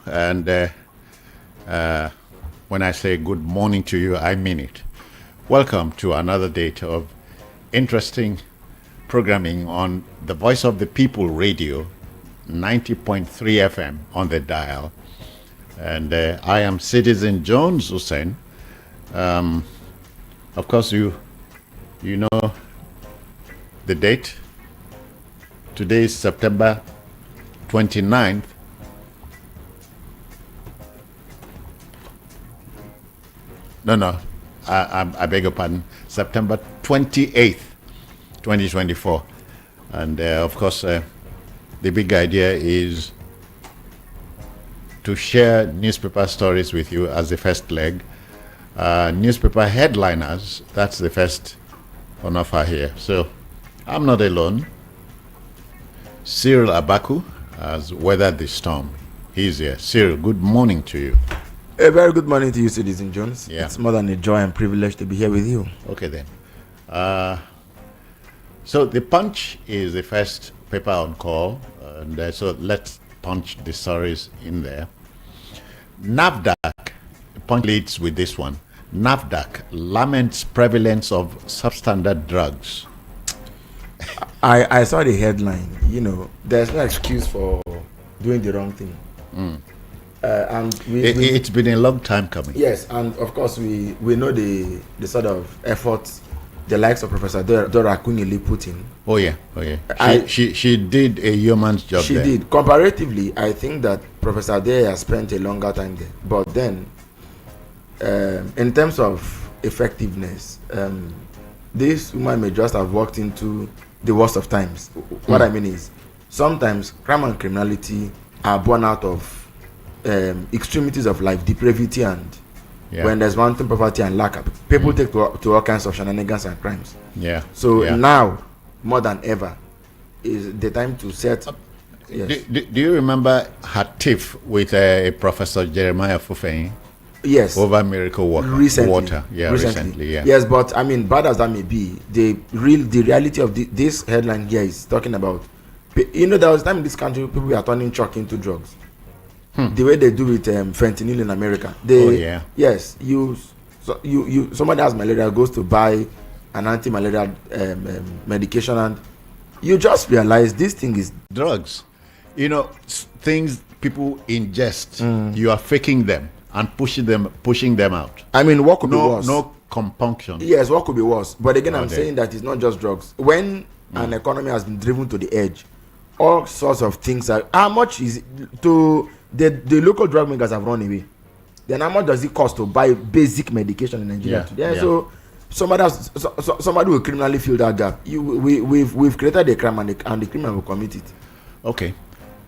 and when I say good morning to you, I mean it. Welcome to another date of interesting programming on the Voice of the People Radio, 90.3 FM on the dial. And I am Citizen Jones Hussein. Of course, you know the date. Today is September 29th. No, I beg your pardon. September 28th, 2024. And of course, the big idea is to share newspaper stories with you as the first leg. Newspaper headliners, that's the first on offer here. So I'm not alone. Cyril Abaku has weathered the storm. He's here. Cyril, good morning to you. A very good morning to you, Citizen Jones. Yeah. It's more than a joy and privilege to be here with you. Okay then. So the Punch is the first paper on call, and so let's punch the stories in there. NAFDAC, Punch leads with this one. NAFDAC laments prevalence of substandard drugs. I saw the headline. You know, there's no excuse for doing the wrong thing. And it's been a long time coming. Yes, and of course we know the sort of efforts the likes of Professor Dora Akunyili put in. Oh yeah. She did a yeoman's job. She did. Comparatively, I think that Professor Dare has spent a longer time there. But then, in terms of effectiveness, this woman may just have walked into the worst of times. What I mean is, sometimes crime and criminality are born out of extremities of life, depravity, and when there's mounting poverty and lack, people take to all kinds of shenanigans and crimes. Now, more than ever, is the time to set. Yes. Do you remember her tiff with Professor Jeremiah Fufeyin? Yes. Over miracle water. Recently. Yes, but I mean, bad as that may be, the reality of this headline here is talking about. You know, there was a time in this country people were turning chalk into drugs. The way they do with fentanyl in America. Yes, somebody has malaria, goes to buy an anti-malaria medication, and you just realize this thing is drugs. You know, things people ingest. You are faking them and pushing them out. I mean, what could be worse? No compunction. Yes, what could be worse? But again, I'm saying that it's not just drugs. When an economy has been driven to the edge, all sorts of things are. How much is it to the local drug makers have run away? Then how much does it cost to buy basic medication in Nigeria today? So somebody will criminally fill that gap. We've created a crime, and the criminal will commit it. Okay.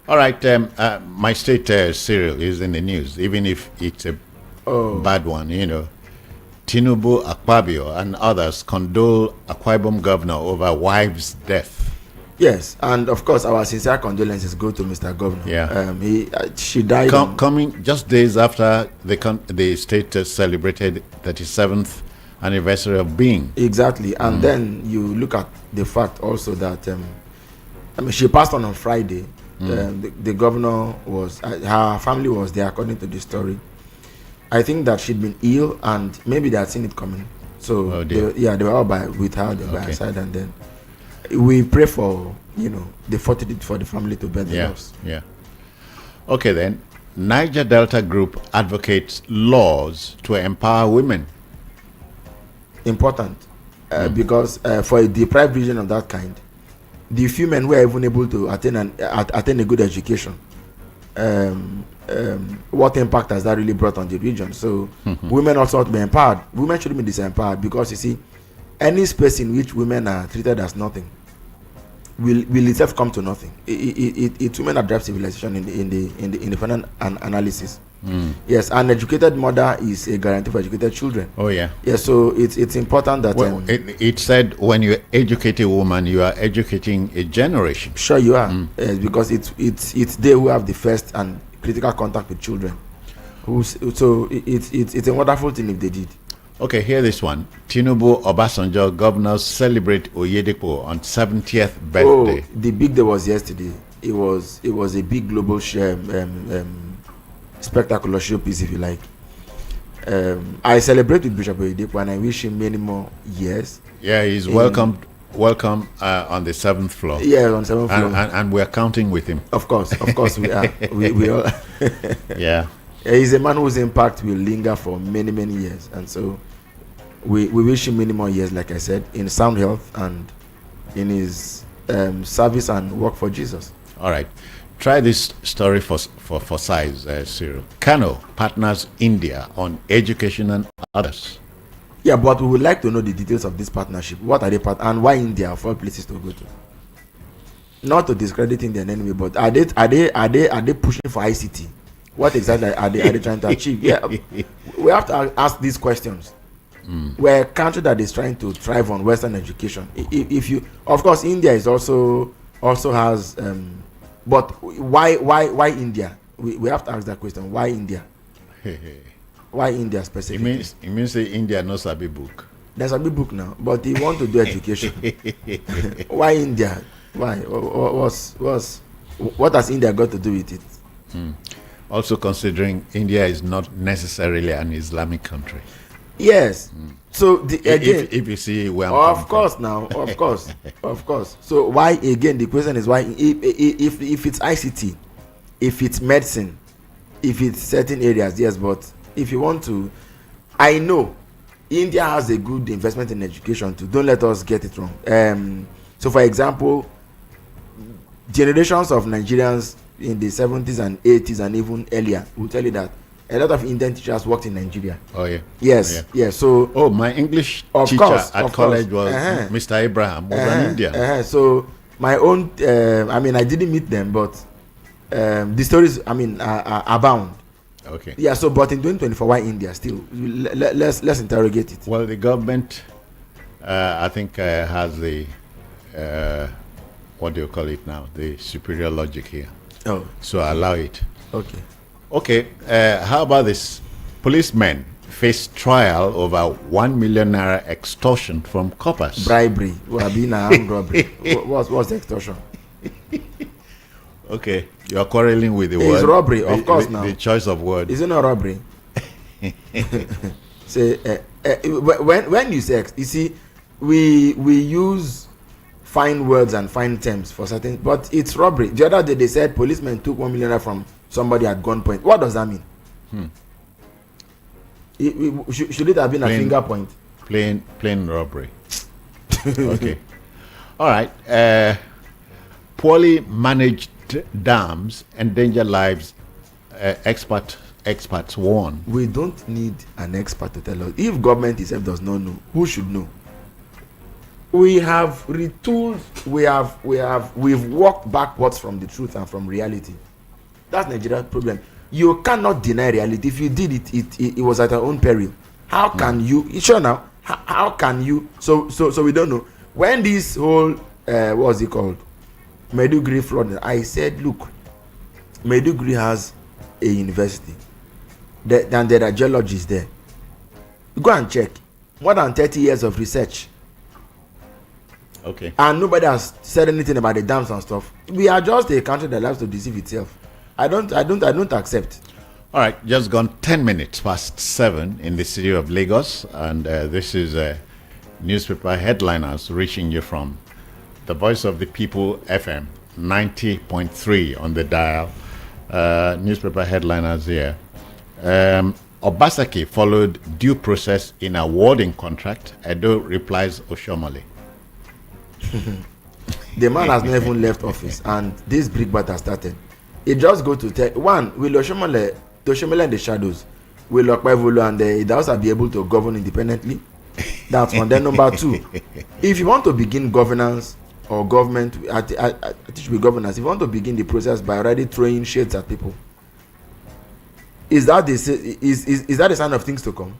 All right, my state serial is in the news, even if it's a bad one, you know. Tinubu, Akpabio, and others condole Akwa Ibom governor over wife's death. Yes, and of course, our sincere condolences go to Mr. Governor. Yeah. She died coming just days after the state celebrated 37th anniversary of being. Exactly, and then you look at the fact also that she passed on Friday. The governor her family was there, according to the story. I think that she'd been ill, and maybe they had seen it coming. So they were all with her, by her side, and then we pray for the fortitude for the family to bear the loss. Yeah. Okay then, Niger Delta Group advocates laws to empower women. Important, because for a deprived region of that kind, the few men who are even able to attain a good education, what impact has that really brought on the region? So women also ought to be empowered. Women shouldn't be disempowered, because you see, any space in which women are treated as nothing will itself come to nothing. It's women that drive civilization in the final analysis. Yes, an educated mother is a guarantee for educated children. Oh yeah. Yes, so it's important that. Well, it said when you educate a woman, you are educating a generation. Sure, you are. Yes, because it's they who have the first and critical contact with children. So it's a wonderful thing if they did. Okay, hear this one. Tinubu Obasanjo governors celebrate Oyedepo on 70th birthday. Oh, the big day was yesterday. It was a big global spectacular showpiece, if you like. I celebrate with Bishop Oyedepo and I wish him many more years. Yeah, he's welcome on the 7th floor. Yeah, on 7th floor. And we're counting with him. Of course we are. we all. Yeah. He's a man whose impact will linger for many, many years. And so we wish him many more years, like I said, in sound health and in his service and work for Jesus. All right. Try this story for size, Cyril. Kano partners India on education and others. Yeah, but we would like to know the details of this partnership. What are they and why India of all places to go to? Not to discredit India in any way, but are they pushing for ICT? What exactly are they trying to achieve? Yeah, we have to ask these questions. We're a country that is trying to thrive on Western education. If you, of course, India is also has, but why India? We have to ask that question. Why India? Why India specifically? It means that India knows a big book. There's a big book now, but they want to do education. Why India? Why? What has India got to do with it? Also considering India is not necessarily an Islamic country. Yes. So again, if you see where of course. So why again? The question is why? If it's ICT, if it's medicine, if it's certain areas, yes. But if you want to, I know India has a good investment in education too. Don't let us get it wrong. So for example, generations of Nigerians in the 70s and 80s and even earlier will tell you that a lot of Indian teachers worked in Nigeria. Oh yeah. Yes. Yeah. So my English teacher at college was Mr. Abraham, was an Indian. So my own, I didn't meet them, but the stories, abound. Okay. Yeah. So, but in 2024, why India still? Let's interrogate it. Well, the government, I think, has the what do you call it now? The superior logic here. Oh. So allow it. Okay. How about this? Policemen face trial over 1 million naira extortion from coppers. Bribery. Armed robbery. What's the extortion? Okay, you are quarreling with the word. It's robbery, of course. Now the choice of word. Is it not robbery? Say when you say, you see, we use fine words and fine terms for certain, but it's robbery. The other day they said policemen took 1 million from somebody at gunpoint. What does that mean? Should it have been a finger point? Plain robbery. Okay. All right. Poorly managed dams endanger lives. Experts warn. We don't need an expert to tell us. If government itself does not know, who should know? We have retooled. We've walked backwards from the truth and from reality. That's Nigeria's problem. You cannot deny reality. If you did it was at our own peril. How can you? Sure now. How can you? So we don't know. When this whole what's it called? Maiduguri flood. I said, look, Maiduguri has a university. And there are geologists there. Go and check. More than 30 years of research. Okay. And nobody has said anything about the dams and stuff. We are just a country that loves to deceive itself. I don't accept. All right, just gone 10 minutes past 7 in the city of Lagos, and this is newspaper headliners reaching you from the Voice of the People FM 90.3 on the dial. Newspaper headliners here. Obaseki followed due process in awarding contract. Edo replies Oshomole. The man has not even left office, and this brickbat has started. It just go to tell one, will Oshomole in the shadows, will Okpevolo and the Idahosa be able to govern independently? That's one. Then number two, if you want to begin governance or government, I should be governance. If you want to begin the process by already throwing shades at people, is that the sign of things to come?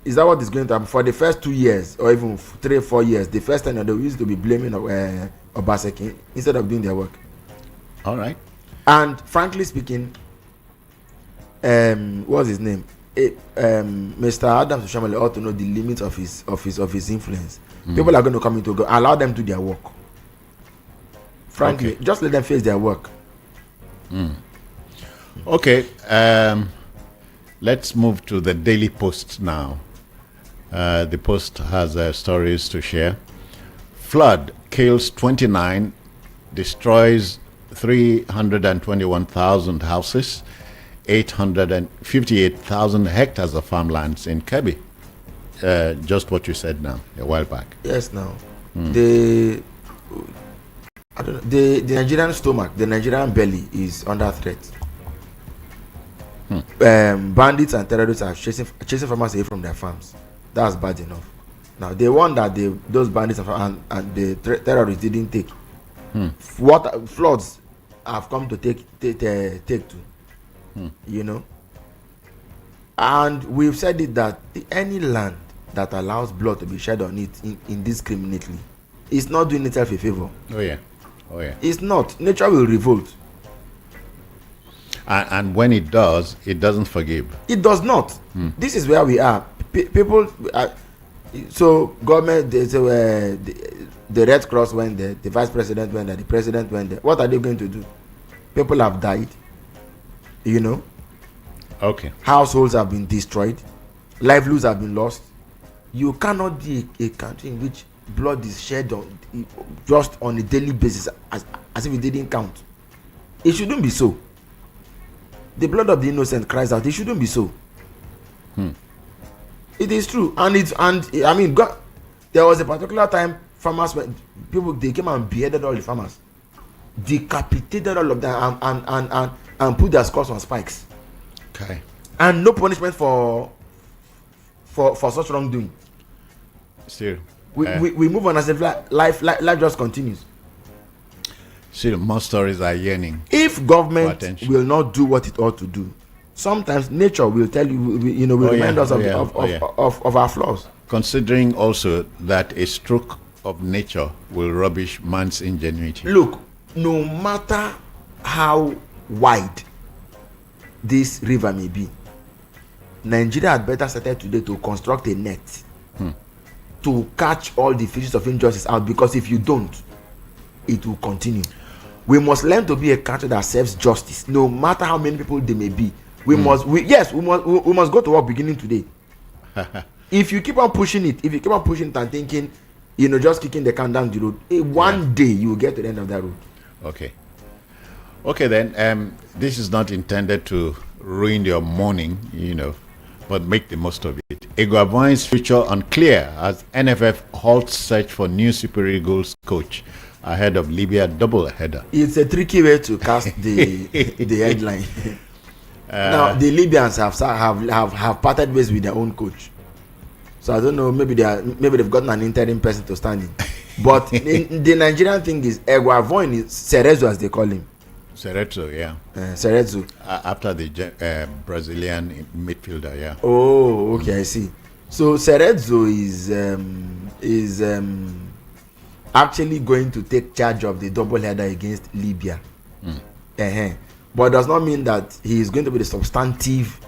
Is that what is going to happen for the first 2 years or even 3 or 4 years? The first time they used to be blaming Obaseki instead of doing their work. All right. And frankly speaking, what's his name? Mr. Adams Oshiomhole ought to know the limits of his influence. People are going to come into go. Allow them to do their work. Frankly, just let them face their work. Okay, let's move to the Daily Post now. The Post has stories to share. Flood kills 29, destroys 321,000 houses, 858,000 hectares of farmlands in Kebbi. Just what you said now, a while back. Yes, now. The Nigerian stomach, the Nigerian belly is under threat. Bandits and terrorists are chasing farmers away from their farms. That's bad enough. Now they want that those bandits and the terrorists didn't take. What floods have come to take to, you know. And we've said it that any land that allows blood to be shed on it indiscriminately is not doing itself a favor. Oh yeah. It's not. Nature will revolt. And when it does, it doesn't forgive. It does not. This is where we are. People. So government, the Red Cross went there, the vice president went there, the president went there. What are they going to do? People have died. You know. Okay. Households have been destroyed. Livelihoods have been lost. You cannot be a country in which blood is shed just on a daily basis as if it didn't count. It shouldn't be so. The blood of the innocent cries out. It shouldn't be so. It is true, and I mean, God, there was a particular time farmers they came and beheaded all the farmers, decapitated all of them, and put their skulls on spikes. Okay. And no punishment for such wrongdoing. Still, we move on as if life just continues. Still, more stories are yearning. If government will not do what it ought to do, sometimes nature will tell you, will remind us of our flaws. Considering also that a stroke of nature will rubbish man's ingenuity. Look, no matter how wide this river may be, Nigeria had better started today to construct a net to catch all the fishes of injustice out, because if you don't, it will continue. We must learn to be a country that serves justice, no matter how many people there may be. We must go to work beginning today. If you keep on pushing it, and thinking, just kicking the can down the road, one day you will get to the end of that road. Okay then, this is not intended to ruin your morning, but make the most of it. Iguavoin's future unclear as NFF halts search for new Super Eagles coach ahead of Libya double header. It's a tricky way to cast the headline. Now the Libyans have parted ways with their own coach, so I don't know. Maybe they've gotten an interim person to stand in. But the Nigerian thing is Iguavoin is Cerezo, as they call him. Cerezo, yeah. Cerezo. After the Brazilian midfielder, yeah. Oh, okay, I see. So Cerezo is actually going to take charge of the double header against Libya. But does not mean that he is going to be the substantive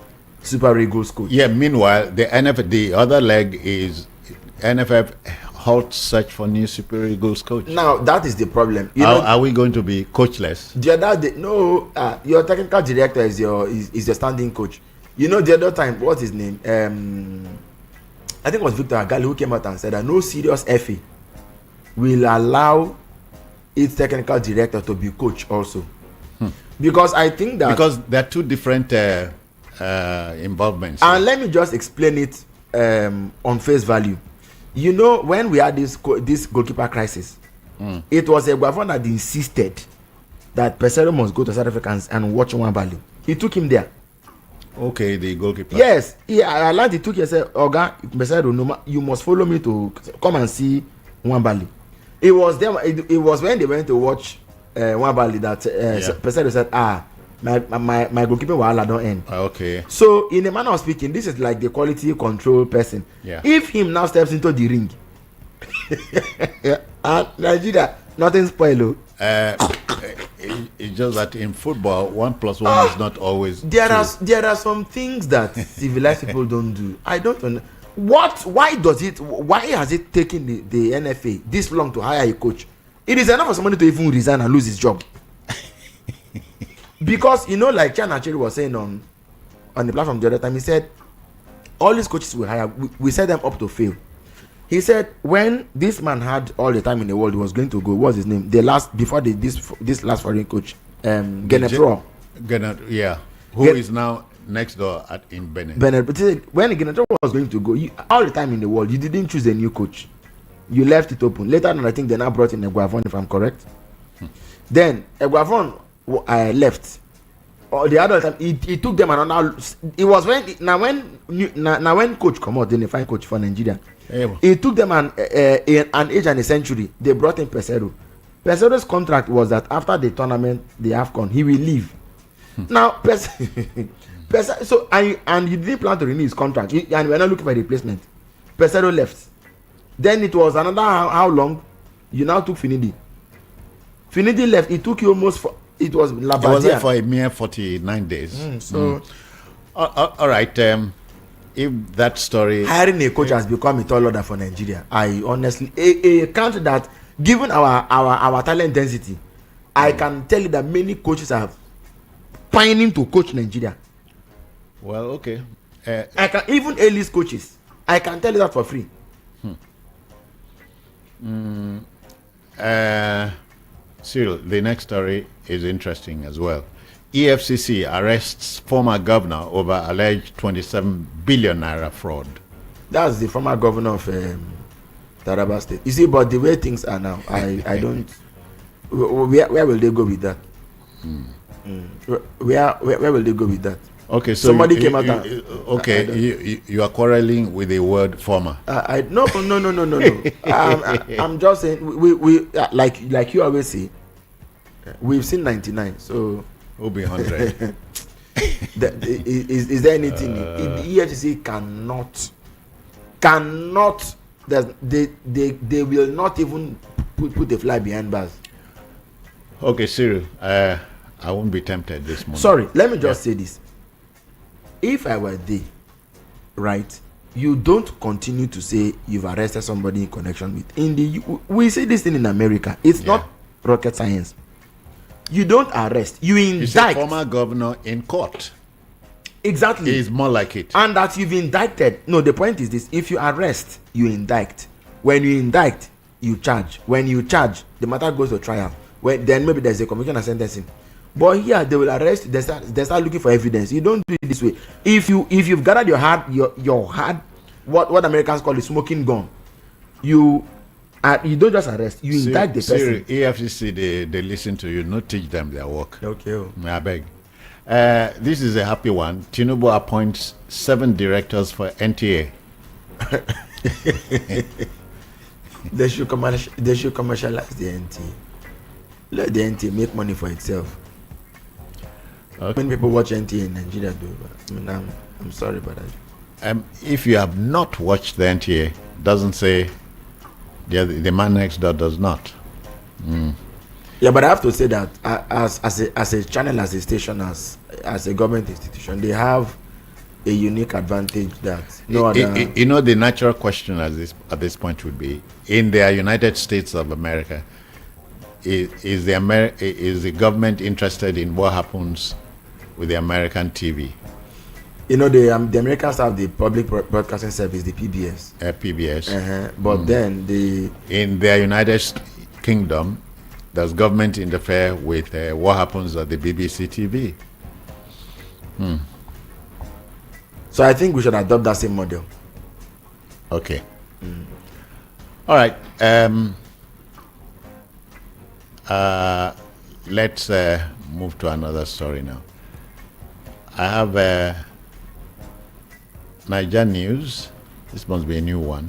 Super Eagles coach. Yeah, meanwhile, the other leg is NFF halts search for new Super Eagles coach. Now, that is the problem. Are we going to be coachless? The other day, no, your technical director is your standing coach. The other time, what's his name? I think it was Victor Agali who came out and said that no serious FA will allow its technical director to be coach also. Because I think that... Because there are two different involvements. And let me just explain it on face value. When we had this goalkeeper crisis, it was Iguavoin that insisted that Pesero must go to South Africa and watch Nwabali. He took him there. Okay, the goalkeeper. Yes. He took him and said, Oga, Pesero, you must follow me to come and see Nwabali. It was when they went to watch Nwabali that Pesero said, my goalkeeping wahala don't end. Okay. So in a manner of speaking, this is like the quality control person. Yeah. If him now steps into the ring, and Nigeria, nothing spoil. It's just that in football, 1 + 1 is not always there are some things that civilized people don't do. I don't know why has it taken the NFA this long to hire a coach? It is enough for somebody to even resign and lose his job. because like Chana Chiri was saying on the platform the other time, he said all these coaches we hire, we set them up to fail. He said when this man had all the time in the world, he was going to go. What's his name? This last foreign coach, Genetro. Yeah, who is now next door in Benin. But when Genetro was going to go, all the time in the world, you didn't choose a new coach. You left it open. Later on, I think they now brought in Eguavon, if I'm correct. Then Eguavon left. Or the other time, he took them another. It was when coach come out, then they find coach for Nigeria. Yeah. It took them an age and a century. They brought in Pesero. Pesero's contract was that after the tournament, the AFCON, he will leave. Now, so and you didn't plan to renew his contract, and we're not looking for a replacement. Pesero left. Then it was another how long? You now took Finidi. Finidi left. It took you almost for. It was Labadia. It was there for a mere 49 days. All right. If that story, hiring a coach has become a tall order for Nigeria. I honestly, a country that, given our talent density, I can tell you that many coaches are pining to coach Nigeria. Well, okay. I can even A-list coaches. I can tell you that for free. Cyril, the next story is interesting as well. EFCC arrests former governor over alleged 27 billion naira fraud. That's the former governor of Taraba State. You see, but the way things are now, I don't. Where will they go with that? Where will they go with that? Okay, so somebody came out. You are quarreling with the word former. No. I'm just saying we like you always say. We've seen 99, so we'll be 100. Is there anything the EFCC cannot? They will not even put a fly behind bars. Okay, Cyril, I won't be tempted this morning. Sorry, let me just say this. If I were there, right, you don't continue to say you've arrested somebody in connection with. We see this thing in America. It's not rocket science. You don't arrest, you indict. It's a former governor in court. Exactly. It's more like it. And that you've indicted. No, the point is this: if you arrest, you indict. When you indict, you charge. When you charge, the matter goes to trial. Then maybe there's a conviction and sentencing. But here they will arrest. They start looking for evidence. You don't do it this way. If you've gathered your hard, what Americans call a smoking gun, you don't just arrest. You indict the person. EFCC they listen to you. Not teach them their work. Okay. I beg. This is a happy one. Tinubu appoints 7 directors for NTA. They should commercialize the NTA. Let the NTA make money for itself. Okay. Many people watch NTA in Nigeria do, but I'm sorry about that. If you have not watched the NTA, doesn't say the man next door does not. Yeah, but I have to say that as a channel, as a station, as a government institution, they have a unique advantage that no other. The natural question at this point would be: in the United States of America, is the government interested in what happens with the American TV? The Americans have the public broadcasting service, the PBS. PBS. But then in the United Kingdom, does government interfere with what happens at the BBC TV? So I think we should adopt that same model. Okay. All right. Let's move to another story now. I have Niger News. This must be a new one.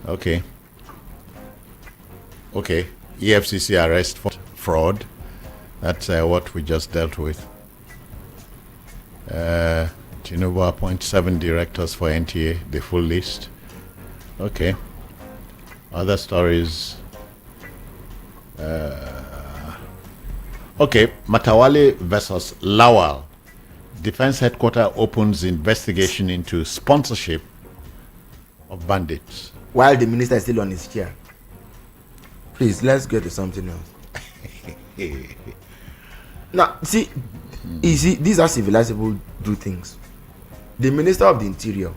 Okay. EFCC arrest for fraud. That's what we just dealt with. Tinubu appoints 7 directors for NTA, the full list. Okay. Other stories. Matawale versus Lawal. Defense headquarters opens investigation into sponsorship of bandits. While the minister is still on his chair. Please, let's get to something else. Now, see, you see, these are civilized people do things. The Minister of the Interior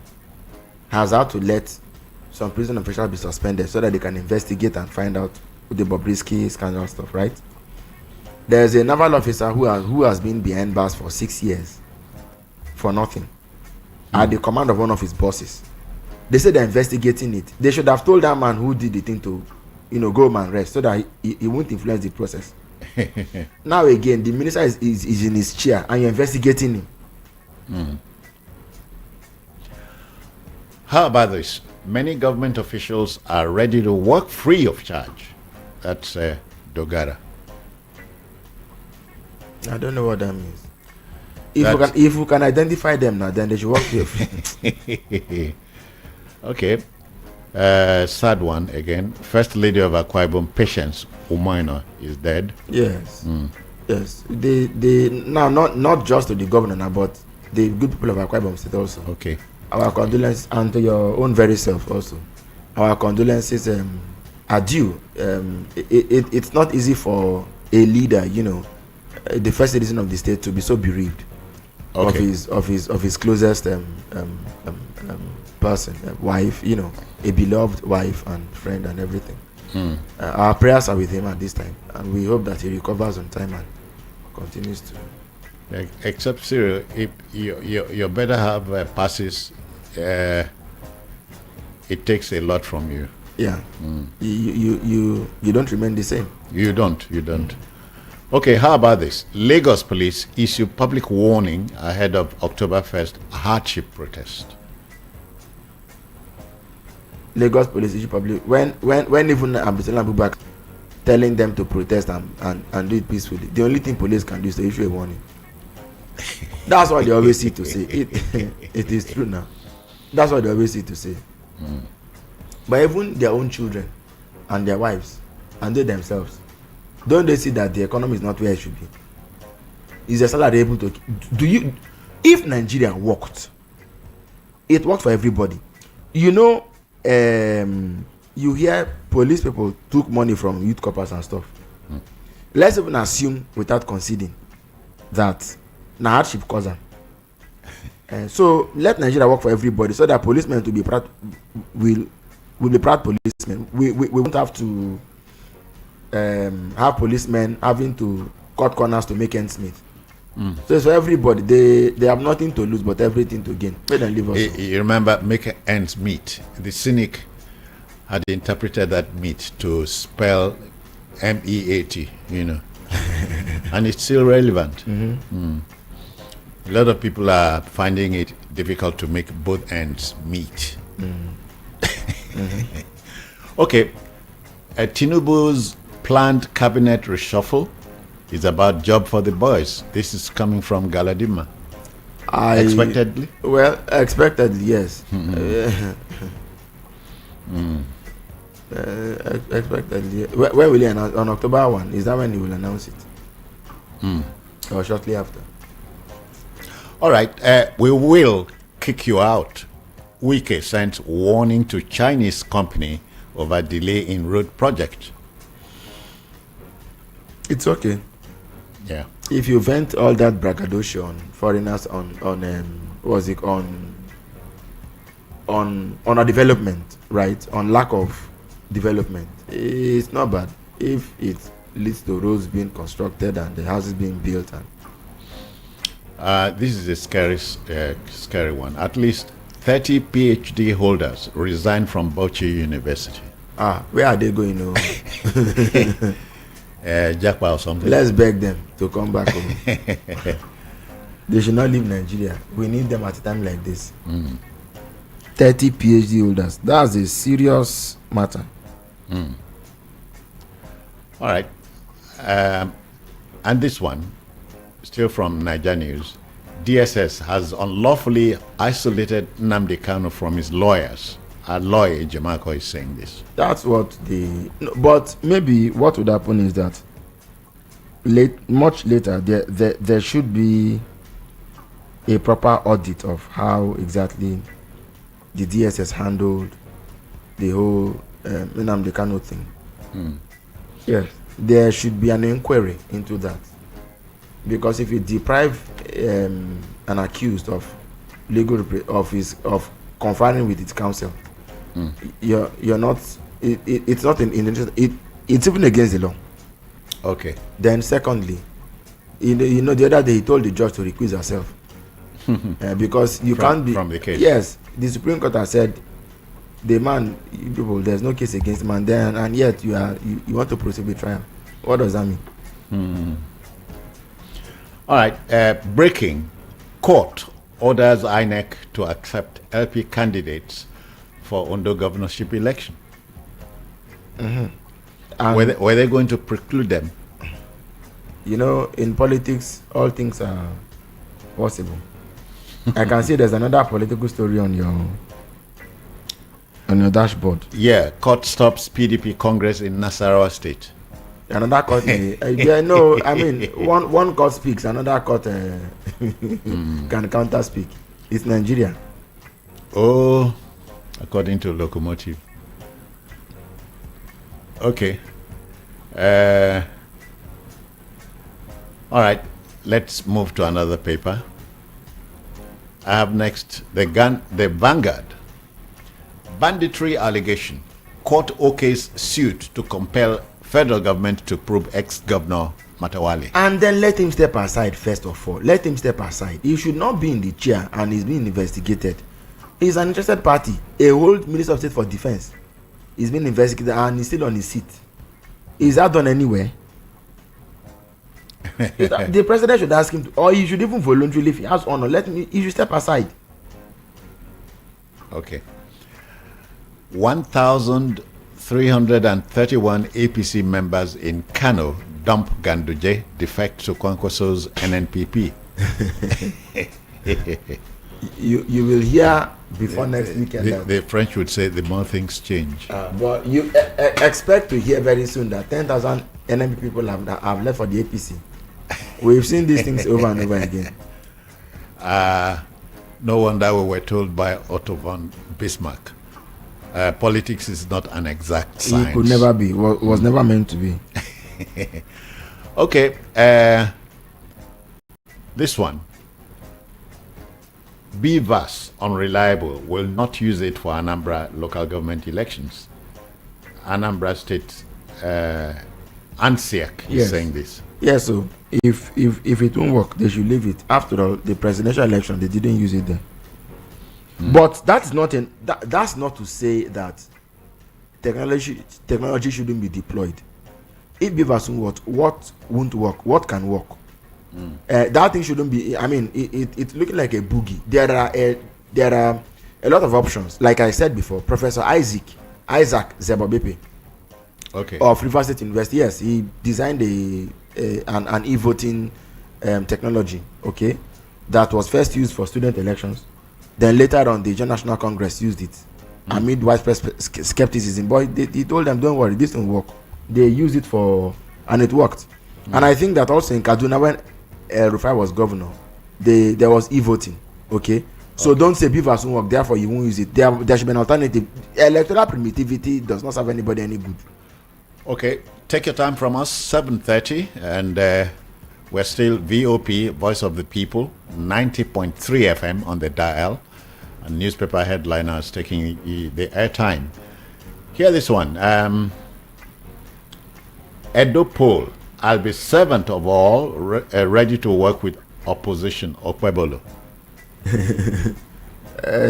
has had to let some prison officials be suspended so that they can investigate and find out the Bobrisky scandal stuff, right? There's a naval officer who has been behind bars for 6 years for nothing at the command of one of his bosses. They said they're investigating it. They should have told that man who did the thing to, go home and rest so that he won't influence the process. Now again, the minister is in his chair and you're investigating him. How about this? Many government officials are ready to work free of charge. That's Dogara. I don't know what that means. If you can identify them now, then they should work free. Okay. Sad one again. First Lady of Akwa Ibom, Patience Umaina, is dead. Yes. Yes. They now not just to the governor now, but the good people of Akwa Ibom State also. Okay. Our condolences, and to your own very self also. Our condolences are due. It's not easy for a leader, the first citizen of the state, to be so bereaved of his closest person, wife, a beloved wife and friend and everything. Our prayers are with him at this time, and we hope that he recovers on time and continues to. Except Cyril, if you better have passes. It takes a lot from you. Yeah. You don't remain the same. You don't. Okay, how about this? Lagos police issue public warning ahead of October 1st hardship protest. Lagos police issue public when even Abdulsalam Abubakar telling them to protest and do it peacefully. The only thing police can do is to issue a warning. That's what they always see to say. It is true now. That's what they always see to say. But even their own children and their wives and they themselves, don't they see that the economy is not where it should be? Is the salary able to if Nigeria worked, it worked for everybody. You hear police people took money from youth corpers and stuff. Let's even assume, without conceding, that hardship cause them. So let Nigeria work for everybody, so that policemen to be proud will be proud policemen. We won't have to have policemen having to cut corners to make ends meet. So it's for everybody. They have nothing to lose but everything to gain. Let them leave us. You remember, make ends meet. The cynic had interpreted that meet to spell MEAT, and it's still relevant. A lot of people are finding it difficult to make both ends meet. Okay, Tinubu's planned cabinet reshuffle is about job for the boys. This is coming from Galadima. Expectedly? Well, expectedly, yes. Expectedly. When will he announce? On October 1? Is that when he will announce it? Or shortly after? All right, we will kick you out. Wike sent warning to Chinese company over delay in road project. It's okay. Yeah. If you vent all that braggadocio on foreigners on a development, right? On lack of development, it's not bad if it leads to roads being constructed and the houses being built. And this is a scary one. At least 30 PhD holders resigned from Bauchi University. Where are they going now? Jackpot or something. Let's beg them to come back home. They should not leave Nigeria. We need them at a time like this. 30 PhD holders. That's a serious matter. All right. And this one, still from Niger News. DSS has unlawfully isolated Nnamdi Kanu from his lawyers. A lawyer, Jamako, is saying this. That's what but maybe what would happen is that much later there should be a proper audit of how exactly the DSS handled the whole Nnamdi Kanu thing. Yes, there should be an inquiry into that. because if you deprive an accused of of conferring with its counsel, you're not. It's not in interest. It's even against the law. Okay. Then secondly, the other day he told the judge to recuse herself because you can't be from the case. Yes, the Supreme Court has said the man, people, there's no case against him, and yet you want to proceed with trial. What does that mean? All right. Breaking. Court orders INEC to accept LP candidates for Ondo governorship election. Were they going to preclude them? In politics, all things are possible. I can see there's another political story on your dashboard. Yeah, court stops PDP Congress in Nasarawa State. Another court, no, I mean, one court speaks, another court can counter speak. It's Nigeria. Oh, according to Locomotive. Okay. All right, let's move to another paper. I have next the Vanguard. Banditry allegation. Court okays suit to compel federal government to probe ex-governor Matawale. And then let him step aside first of all. Let him step aside. He should not be in the chair and he's being investigated. He's an interested party. A whole Minister of State for Defense is being investigated and he's still on his seat. Is that done anywhere? The president should ask him to, or he should even voluntarily, if he has honor, he should step aside. Okay. 1,331 APC members in Kano dump Ganduje, defect to Kwankwaso's NNPP. You will hear before next weekend. The French would say the more things change. But you expect to hear very soon that 10,000 NNPP people have left for the APC. We've seen these things over and over again. No wonder we were told by Otto von Bismarck. Politics is not an exact science. It could never be. Was never meant to be. Okay. This one. BVAS unreliable, will not use it for Anambra local government elections. Anambra State ANSIAC is saying this. Yes, so if it won't work, they should leave it. After all, the presidential election, they didn't use it there. But that's not to say that technology shouldn't be deployed. If BVAS what won't work, what can work? That thing shouldn't be. I mean, it's looking like a boogie. There are a lot of options. Like I said before, Professor Isaac Zebobepe, of River State University. Yes, he designed an e-voting technology. Okay, that was first used for student elections. Then later on, the John National Congress used it amid widespread skepticism. But he told them, "Don't worry, this won't work." They used it and it worked. And I think that also in Kaduna, when Rufai was governor, there was e-voting. Okay, so don't say BVAS won't work, therefore you won't use it. There should be an alternative. Electoral primitivity does not serve anybody any good. Okay, take your time from us, 7:30, and we're still VOP, Voice of the People, 90.3 FM on the dial, and newspaper headliners taking the airtime. Hear this one. Edo poll, I'll be servant of all, ready to work with opposition, Okpebolo.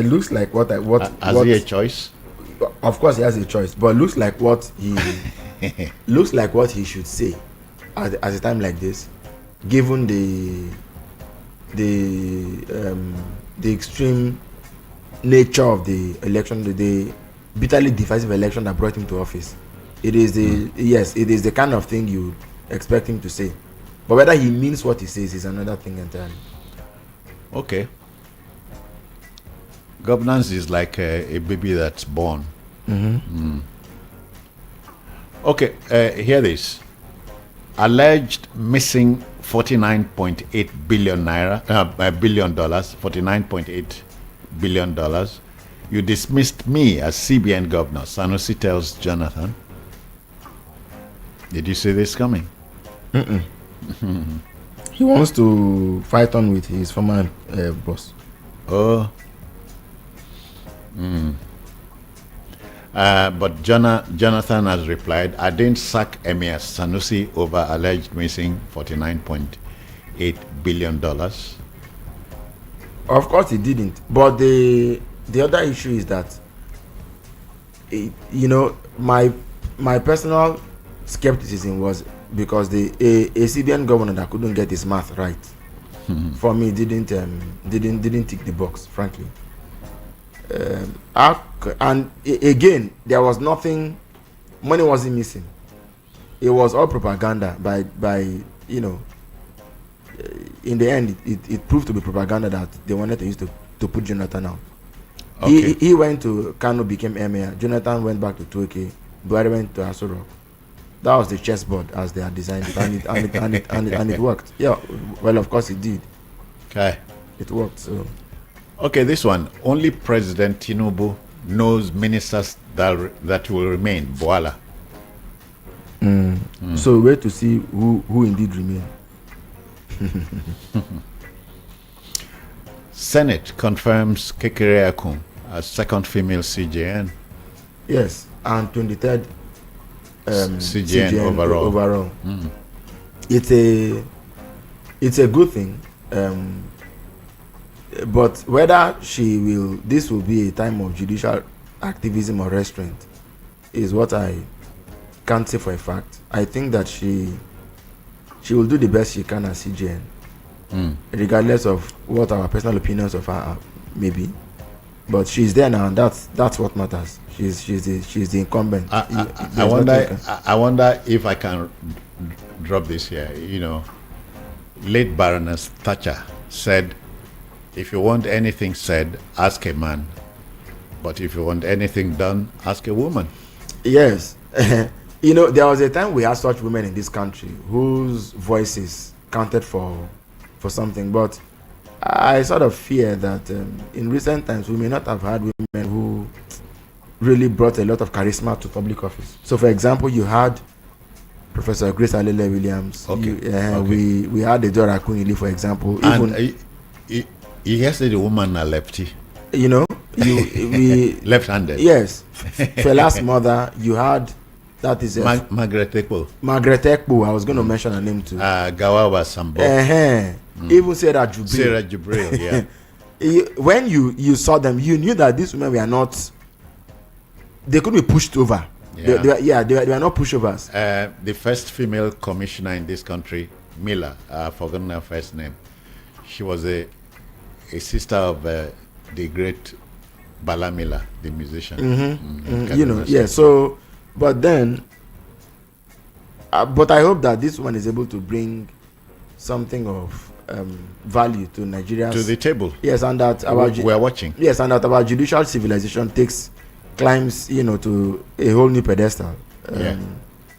Looks like what has he a choice? Of course he has a choice, but looks like what he looks like what he should say at a time like this, given the extreme nature of the election, the bitterly divisive election that brought him to office. It is the kind of thing you expect him to say, but whether he means what he says is another thing entirely. Okay. Governance is like a baby that's born. Okay, hear this. Alleged missing 49.8 billion billion dollars, $49.8 billion. You dismissed me as CBN governor, Sanusi tells Jonathan. Did you see this coming? He wants to fight on with his former boss. Oh. But Jonathan has replied, I didn't sack Emir Sanusi over alleged missing $49.8 billion. Of course he didn't. But the other issue is that, my personal skepticism was because a CBN governor that couldn't get his math right, for me, didn't tick the box, frankly. Again, there was nothing, money wasn't missing. It was all propaganda by in the end it proved to be propaganda that they wanted to use to put Jonathan out. Okay. He went to Kano, became emir. Jonathan went back to Turkey. Buhari went to Aso Rock. That was the chessboard as they had designed it, and it worked. Yeah, well, of course it did. Okay, it worked. So, okay, this one, only President Tinubu knows ministers that will remain. Voila. So wait to see who indeed remain. Senate confirms Kekere Akun as second female CJN. Yes, and 23rd CJN overall. It's a good thing, but whether this will be a time of judicial activism or restraint is what I can't say for a fact. I think that she will do the best she can as CJN, regardless of what our personal opinions of her may be. But she's there now, and that's what matters. She's the incumbent. I wonder if I can drop this here. Late Baroness Thatcher said, "If you want anything said, ask a man. But if you want anything done, ask a woman." Yes. There was a time we had such women in this country whose voices counted for something. But I sort of fear that in recent times we may not have had women who really brought a lot of charisma to public office. So, for example, you had Professor Grace Alele Williams. Okay. We had Edora Kunili, for example. And yesterday, the woman a lefty. We left-handed. Yes. Fela's mother. You had. That is Margaret Ekpo. Margaret Ekpo. I was going to mention her name too. Gawawa Sambo. Even Sarah Jubril. Sarah Jubril, yeah. When you saw them, you knew that these women were not. They could be pushed over. Yeah. They were not pushovers. The first female commissioner in this country, Miller, I've forgotten her first name. She was a sister of the great Bala Miller, the musician. Yeah. So. But then, but I hope that this one is able to bring something of value to Nigeria. To the table. Yes, and that we're watching. Yes, and that our judicial civilization climbs, to a whole new pedestal.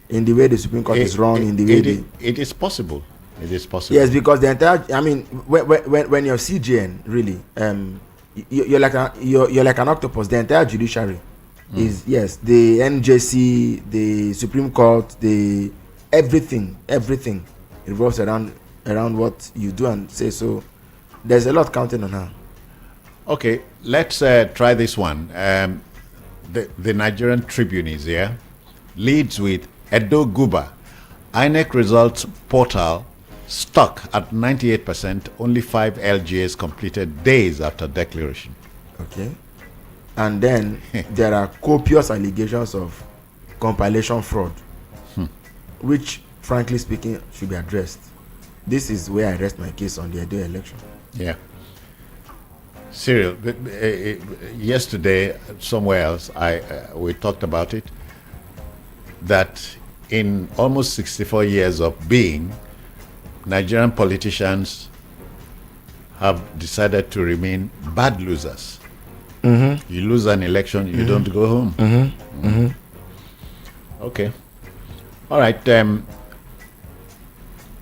In the way the Supreme Court is run, in the way it is possible. It is possible. Yes, because the entire, when you're CJN, really, you're like an octopus. The entire judiciary. Is the NJC, the Supreme Court, everything revolves around what you do and say. So there's a lot counting on her. Okay, let's try this one. The Nigerian Tribune is here. Leads with Edo Guba. INEC results portal stuck at 98%. Only 5 LGAs completed days after declaration. Okay. And then there are copious allegations of compilation fraud, which, frankly speaking, should be addressed. This is where I rest my case on the Edo election. Yeah. Cyril, yesterday, somewhere else, we talked about it, that in almost 64 years of being, Nigerian politicians have decided to remain bad losers. You lose an election, you don't go home. Okay. All right.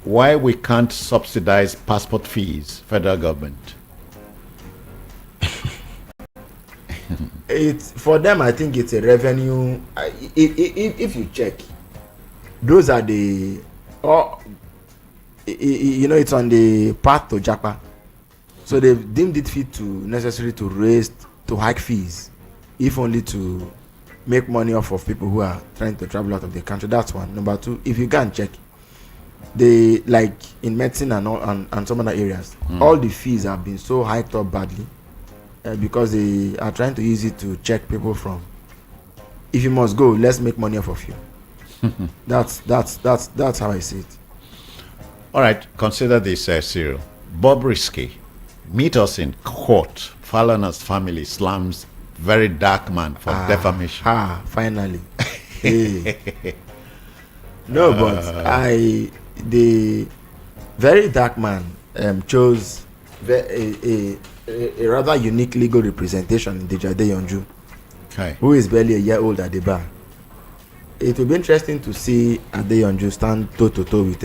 Why we can't subsidize passport fees, federal government? It's for them. I think it's a revenue. If you check, those are you know, it's on the path to Japa. So they've deemed it fit to necessary to hike fees, if only to make money off of people who are trying to travel out of the country. That's one. Number two, if you can check, they like in medicine and some other areas, all the fees have been so hiked up badly because they are trying to use it to check people from. If you must go, let's make money off of you. That's how I see it. All right, consider this, Cyril. Bob Risky, meet us in court. Falona's family slams very dark man for defamation. Finally. Hey. No, but the very dark man chose a rather unique legal representation in Dejade Yonju, who is barely a year old at the bar. It will be interesting to see Adeyanju stand toe to toe with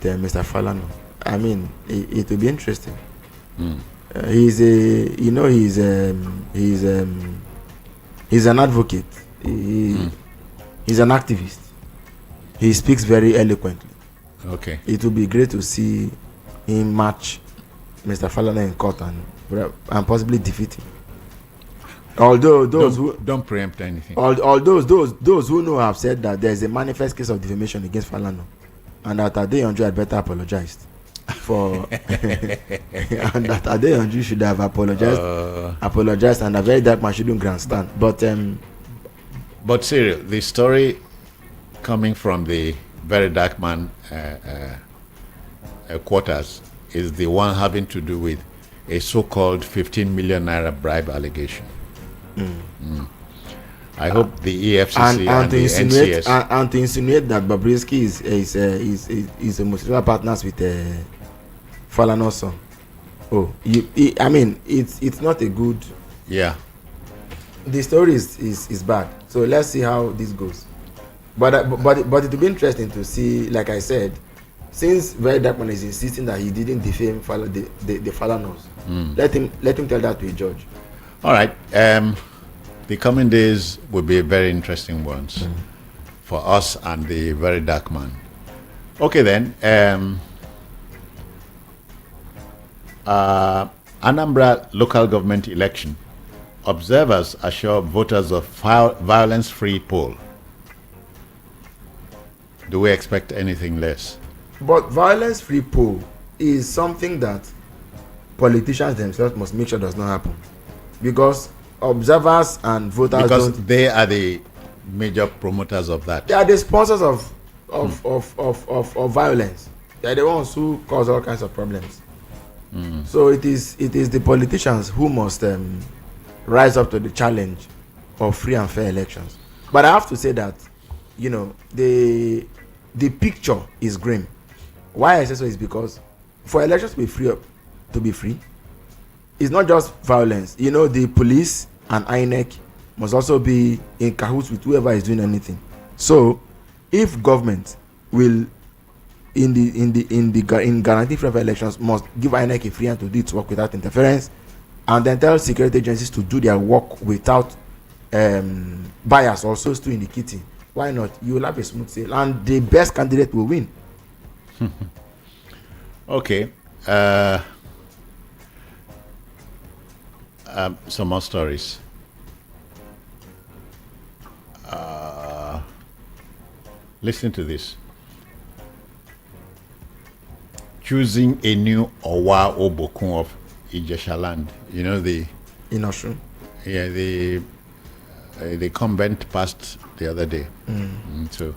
Mr. Falana. I mean, it will be interesting. He's an advocate. He's an activist. He speaks very eloquently. Okay. It will be great to see him match Mr. Falana in court and possibly defeat him. Although don't preempt anything. Although those who know have said that there is a manifest case of defamation against Falana, and that Adeyanju had better apologized for, and that Adeyanju should have apologized, and a very dark man shouldn't grandstand. But Cyril, the story coming from the very dark man quarters is the one having to do with a so-called 15 million naira bribe allegation. I hope the EFCC and the NCS and to insinuate that Bobrisky is homosexual partners with Falana's son. I mean, it's not a good. Yeah. The story is bad. So let's see how this goes. But it will be interesting to see, like I said, since Very Darkman is insisting that he didn't defame the Falanos, let him tell that to a judge. All right. The coming days will be very interesting ones for us and the Very Dark Man. Okay then. Anambra local government election. Observers assure voters of violence-free poll. Do we expect anything less? But violence-free poll is something that politicians themselves must make sure does not happen, because observers and voters they are the major promoters of that. They are the sponsors of violence. They are the ones who cause all kinds of problems. So it is the politicians who must rise up to the challenge of free and fair elections. But I have to say that, you know, the picture is grim. Why I say so is because for elections to be free, it's not just violence. You know, the police and INEC must also be in cahoots with whoever is doing anything. So if government will in guaranteeing free elections must give INEC a free hand to do its work without interference, and then tell security agencies to do their work without bias also to indicating, why not? You will have a smooth sail and the best candidate will win. Okay. Some more stories. Listen to this. Choosing a new Owa Obokun of Ijesha land. You know the In Osun. Yeah, the convent passed the other day. So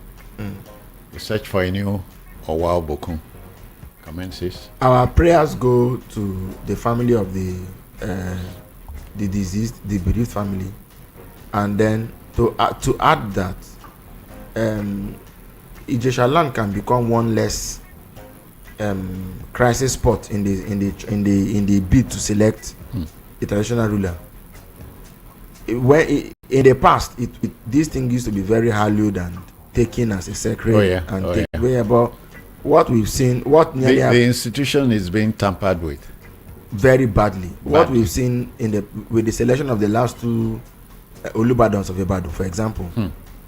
the search for a new Owa Obokun commences. Our prayers go to the family of the deceased, the bereaved family, and then to add that Ijesha land can become one less crisis spot in the bid to select a traditional ruler. In the past, this thing used to be very hallowed and taken as a sacred but what we've seen, the institution is being tampered with very badly. What we've seen with the selection of the last two Olubadans of Ibadan, for example,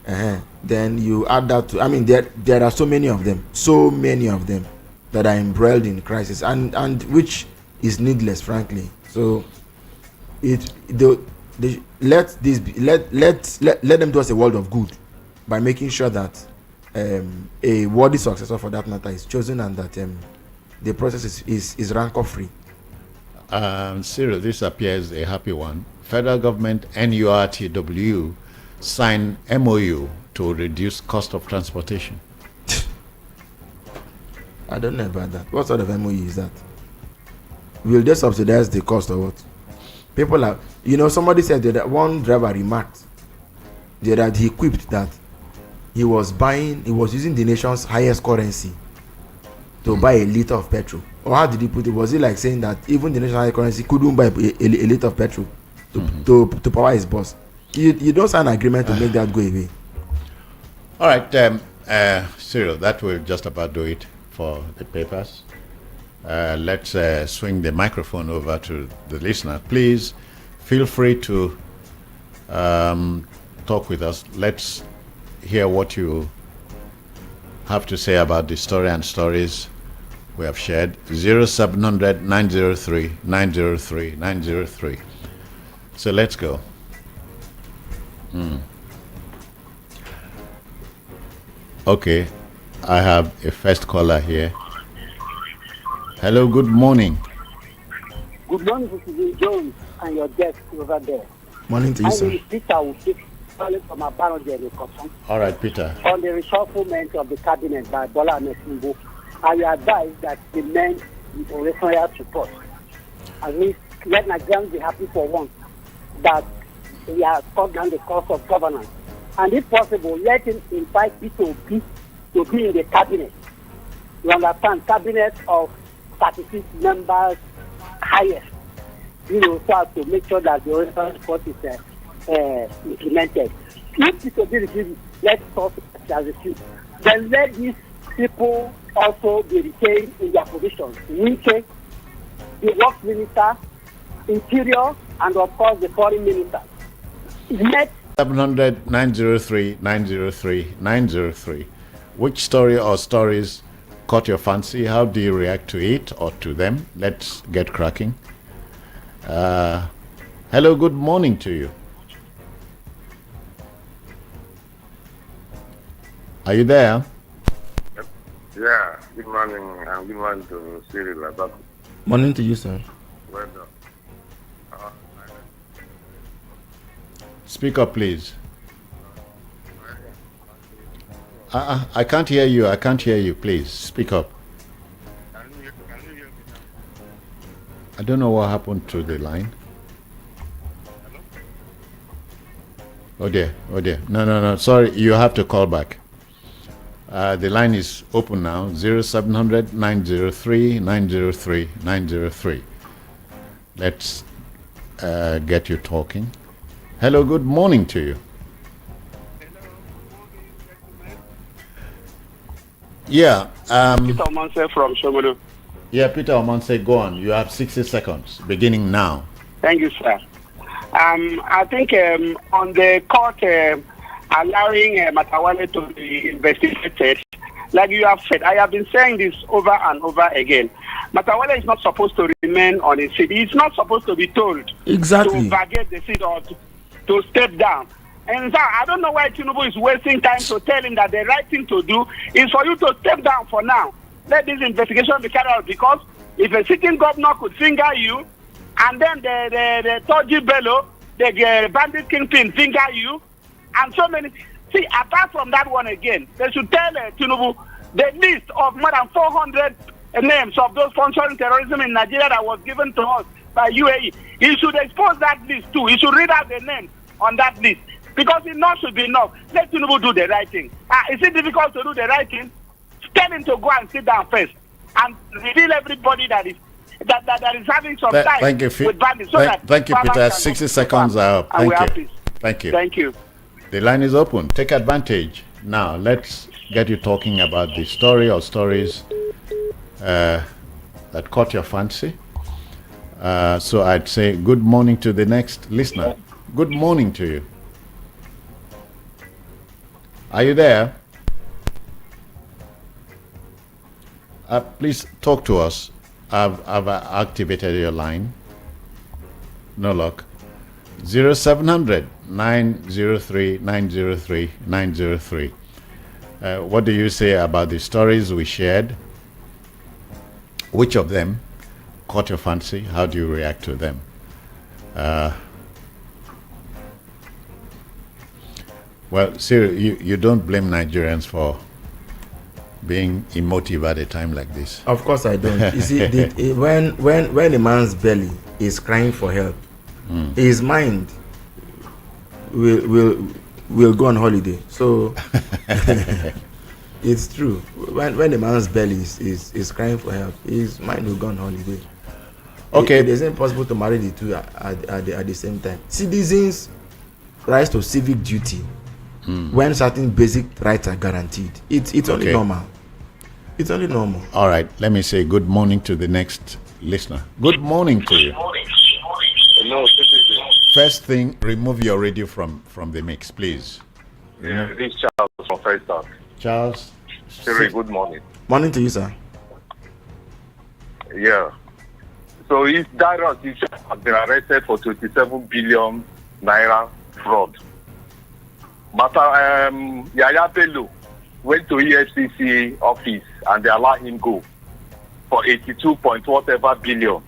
then you add that to, I mean, there are so many of them that are embroiled in crisis, and which is needless, frankly. So let them do us a world of good by making sure that a worthy successor for that matter is chosen, and that the process is rancor free. Cyril, this appears a happy one. Federal government NURTW signed MOU to reduce cost of transportation. I don't know about that. What sort of MOU is that? Will they subsidize the cost or what? People are, somebody said that one driver remarked that he quipped that he was using the nation's highest currency to buy a liter of petrol. Or how did he put it? Was he like saying that even the national highest currency couldn't buy a liter of petrol to power his bus? You don't sign an agreement to make that go away. All right, Cyril, that will just about do it for the papers. Let's swing the microphone over to the listener. Please feel free to talk with us. Let's hear what you have to say about the story and stories we have shared. 0700 903 903 903. So let's go. Okay, I have a first caller here. Hello, good morning. Good morning, Mr. Jones, and your guest over there. Morning to you, sir. My name is Peter Wusi, calling from Abanoje. All right, Peter. On the reshufflement of the cabinet by Bola Ahmed Tinubu, I advise that the men with original support, at least let Nigerians be happy for once that we have cut down the cost of governance. And if possible, let him invite P2P to be in the cabinet. You understand? Cabinet of 36 members highest, so as to make sure that the original support is implemented. If P2P refuses, let's talk as a few. Then let these people also be retained in their positions. Wike, the Works Minister, Interior, and of course the Foreign Minister. Let 700 903 903 903. Which story or stories caught your fancy? How do you react to it or to them? Let's get cracking. Hello, good morning to you. Are you there? Yeah, good morning, and good morning to Cyril. Morning to you, sir. Well done. Speak up, please. I can't hear you. I can't hear you. Please speak up. Can you hear me now? I don't know what happened to the line. Oh dear. No. Sorry, you have to call back. The line is open now. 0700 903 903 903. Let's get you talking. Hello, good morning to you. Yeah. Peter Omonse from Shomodo. Yeah, Peter Omonse, go on. You have 60 seconds, beginning now. Thank you, sir. I think on the court allowing Matawale to be investigated, like you have said, I have been saying this over and over again. Matawale is not supposed to remain on his seat. He's not supposed to be told Exactly to vacate the seat or to step down. And so I don't know why Tinubu is wasting time to tell him that the right thing to do is for you to step down for now. Let this investigation be carried out, because if a sitting governor could finger you, and then the Toji Bello, the bandit kingpin finger you, and so many. See, apart from that one again, they should tell Tinubu the list of more than 400 names of those sponsoring terrorism in Nigeria that was given to us by UAE. He should expose that list too. He should read out the names on that list. Because enough should be enough. Let Tinubu do the right thing. Is it difficult to do the right thing? Tell him to go and sit down first and reveal everybody that is having some time with bandits. Thank you, Peter. 60 seconds are up. Thank you. Thank you. The line is open. Take advantage. Now, let's get you talking about the story or stories that caught your fancy. So I'd say good morning to the next listener. Good morning to you. Are you there? Please talk to us. I've activated your line. No luck. 0700 903 903 903. What do you say about the stories we shared? Which of them caught your fancy? How do you react to them? Well, Cyril, you don't blame Nigerians for being emotive at a time like this. Of course I don't. You see, when a man's belly is crying for help, his mind will go on holiday. So it's true. When a man's belly is crying for help, his mind will go on holiday. Okay. It isn't possible to marry the two at the same time. Citizens rise to civic duty when certain basic rights are guaranteed. It's only Okay. normal. It's only normal. All right, let me say good morning to the next listener. Good morning to you. Hello, citizen. First thing, remove your radio from the mix, please. Yeah, this Charles from First Start. Charles. Very good morning. Morning to you, sir. Yeah. So if Darius has been arrested for 27 billion naira fraud. But Yaya Bello went to EFCC office and they allowed him go for 82 point whatever billion.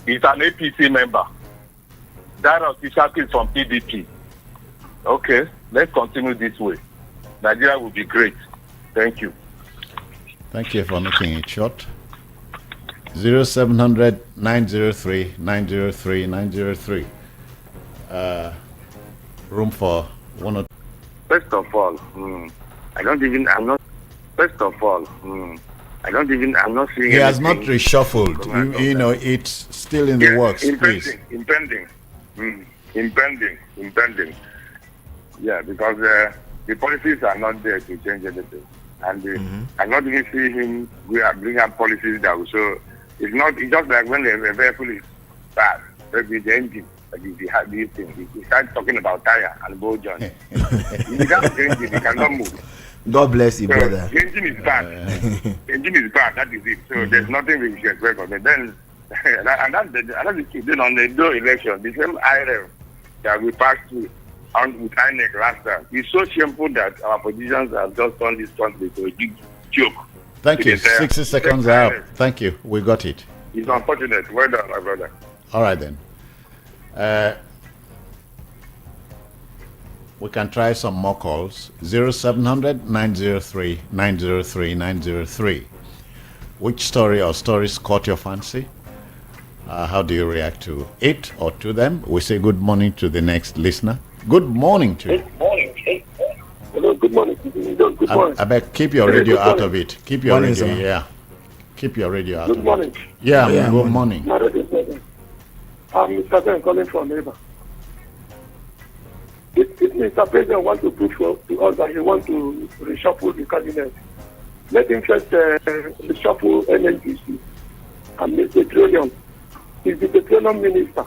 He's an APC member. Darius is from PDP. Okay, let's continue this way. Nigeria will be great. Thank you. Thank you for making it short. 0700 903 903 903. Room for one or First of all, I'm not seeing He has not anything. reshuffled. You know, it's still in the Yes, works, please. impending. Yeah, because the policies are not there to change anything. And I'm not even see him bring up policies that will show. It's just like when the vehicle is bad, maybe the engine, like if you have these things, you start talking about tire and bow joint. If you have the engine, you cannot move. God bless you, So brother. the engine is bad. The engine is bad, that is it. So there's nothing we can expect from it. Then, and that's the key. Then on the door election, the same IRL that we passed through with INEC last time, it's so shameful that our politicians have just turned this country to a big joke. Thank you. It is, 60 seconds are up. Thank you. We got it. It's unfortunate. Well done, my brother. All right, then. We can try some more calls. 0700 903 903 903. Which story or stories caught your fancy? How do you react to it or to them? We say good morning to the next listener. Good morning to you. Hello, good morning. Good morning. I beg, keep your radio Good out morning. of it. Keep your Morning, radio, sir. yeah. Keep your radio out Good of morning. it. Yeah, Yeah, good morning. My radio station. I'm Mr. Ben calling from neighbor. If Mr. President wants to prove to us that he wants to reshuffle the cabinet, let him first reshuffle NNPC and Mr. Petroleum. He's the petroleum minister.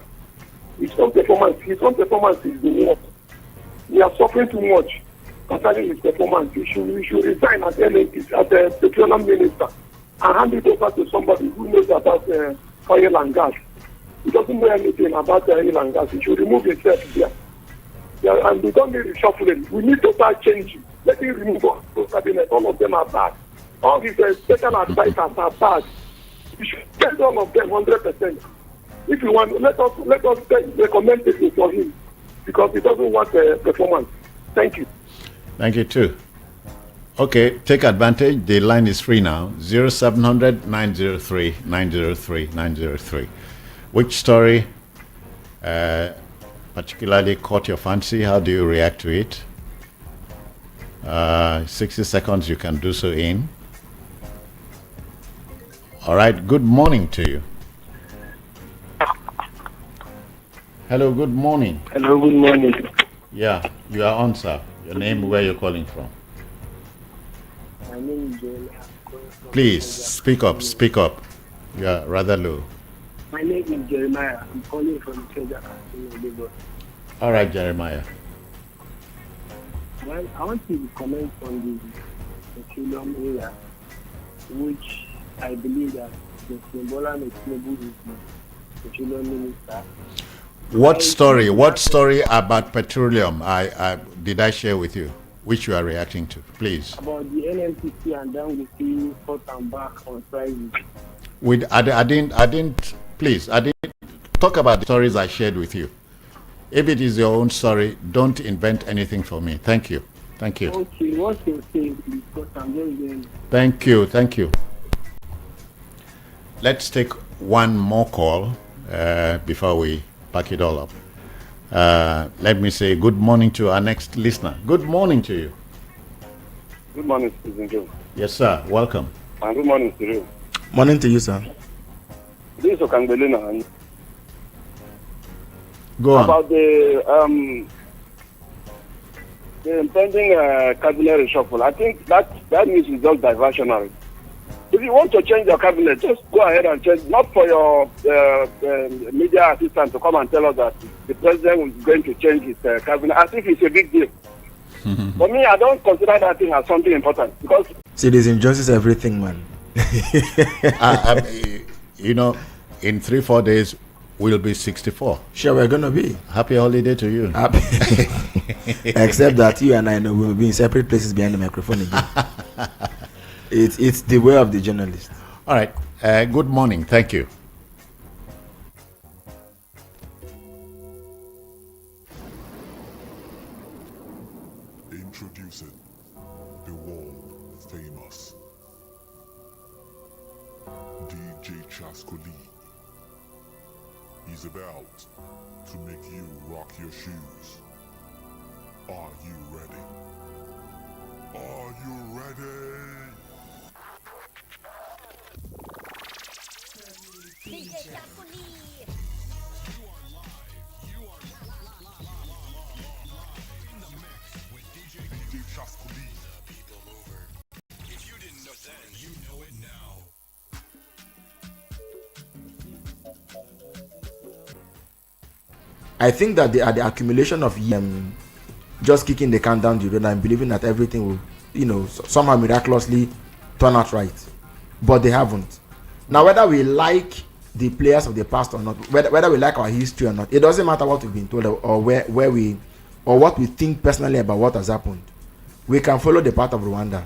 His own performance is the worst. We are suffering too much concerning his performance. We should resign as NNPC, as a petroleum minister, and hand it over to somebody who knows about oil and gas. He doesn't know anything about oil and gas. He should remove himself there. Yeah, and we don't need reshuffling. We need to start changing. Let him remove all those cabinet. All of them are bad. All these special advisors are bad. We should tell all of them 100%. If you want, let us recommend people for him because he doesn't want performance. Thank you. Thank you too. Okay, take advantage. The line is free now. 0700 903 903 903. Which story particularly caught your fancy? How do you react to it? 60 seconds you can do so in. All right, good morning to you. Hello, good morning. Hello, good morning. Yeah, you are on, sir. Your name, where you're calling from. My name is Jeremiah. Please, speak up, speak up. You are rather low. My name is Jeremiah. I'm calling from Treasure Castle, Lagos. All right, Jeremiah. Well, I want to comment on the petroleum area, which I believe that the Bola Tinubu is the petroleum minister. What story? What story about petroleum? Did I share with you, which you are reacting to? Please. About the NMTC and then we see forth and back on Friday. I didn't. Please, I didn't talk about the stories I shared with you. If it is your own story, don't invent anything for me. Thank you. Thank you. Okay, what's your saying, please? Because I'm just going. Thank you. Thank you. Let's take one more call before we pack it all up. Let me say good morning to our next listener. Good morning to you. Good morning, Stephen Joe. Yes, sir. Welcome. And good morning to you. Morning to you, sir. This is Okangbelina. Go on. About the impending cabinet reshuffle, I think that news is just diversionary. If you want to change your cabinet, just go ahead and change. Not for your media assistant to come and tell us that the president is going to change his cabinet, as if it's a big deal. For me, I don't consider that thing as something important because Citizen justice everything, man. You know, in 3-4 days, we'll be 64. Sure, we're gonna be Happy holiday to you. happy. Except that you and I know we'll be in separate places behind the microphone again. It's the way of the journalist. All right. Good morning. Thank you. Introducing the world famous DJ Chascoli. He's about to make you rock your shoes. Are you ready? Are you ready? DJ Chascoli. If you didn't know then, you know it now. I think that the accumulation of just kicking the can down the road and believing that everything will, somehow miraculously turn out right, but they haven't. Now, whether we like the players of the past or not, whether we like our history or not, it doesn't matter what we've been told or where we or what we think personally about what has happened. We can follow the path of Rwanda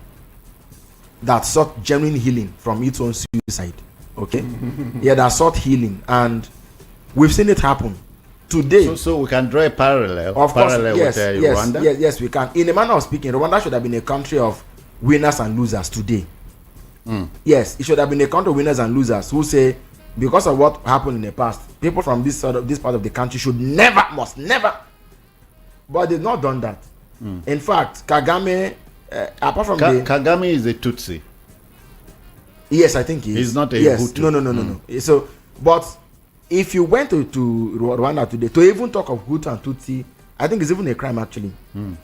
that sought genuine healing from its own suicide. Okay, yeah, that sought healing, and we've seen it happen. Today, So we can draw a parallel. of course, Parallel yes, with yes, Rwanda. yes, we can. In a manner of speaking, Rwanda should have been a country of winners and losers today. Yes, it should have been a country of winners and losers who say, because of what happened in the past, people from this part of the country must never. But they've not done that. In fact, Kagame, apart from Kagame is a Tutsi. yes, I think he is. He's not a yes. Hutu. No. So, but if you went to Rwanda today to even talk of Hutu and Tutsi, I think it's even a crime actually.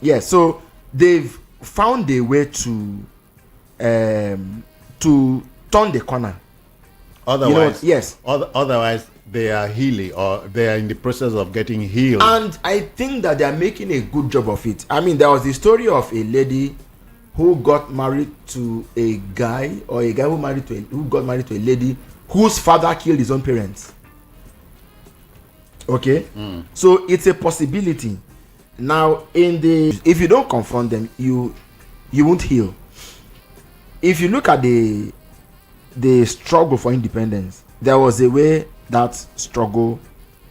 Yes, so they've found a way to turn the corner. Otherwise, yes. Otherwise, they are healing or they are in the process of getting healed. And I think that they are making a good job of it. I mean, there was the story of a lady who got married to a guy, or a guy who got married to a lady whose father killed his own parents. Okay, so it's a possibility. Now, if you don't confront them, you won't heal. If you look at the struggle for independence, there was a way that struggle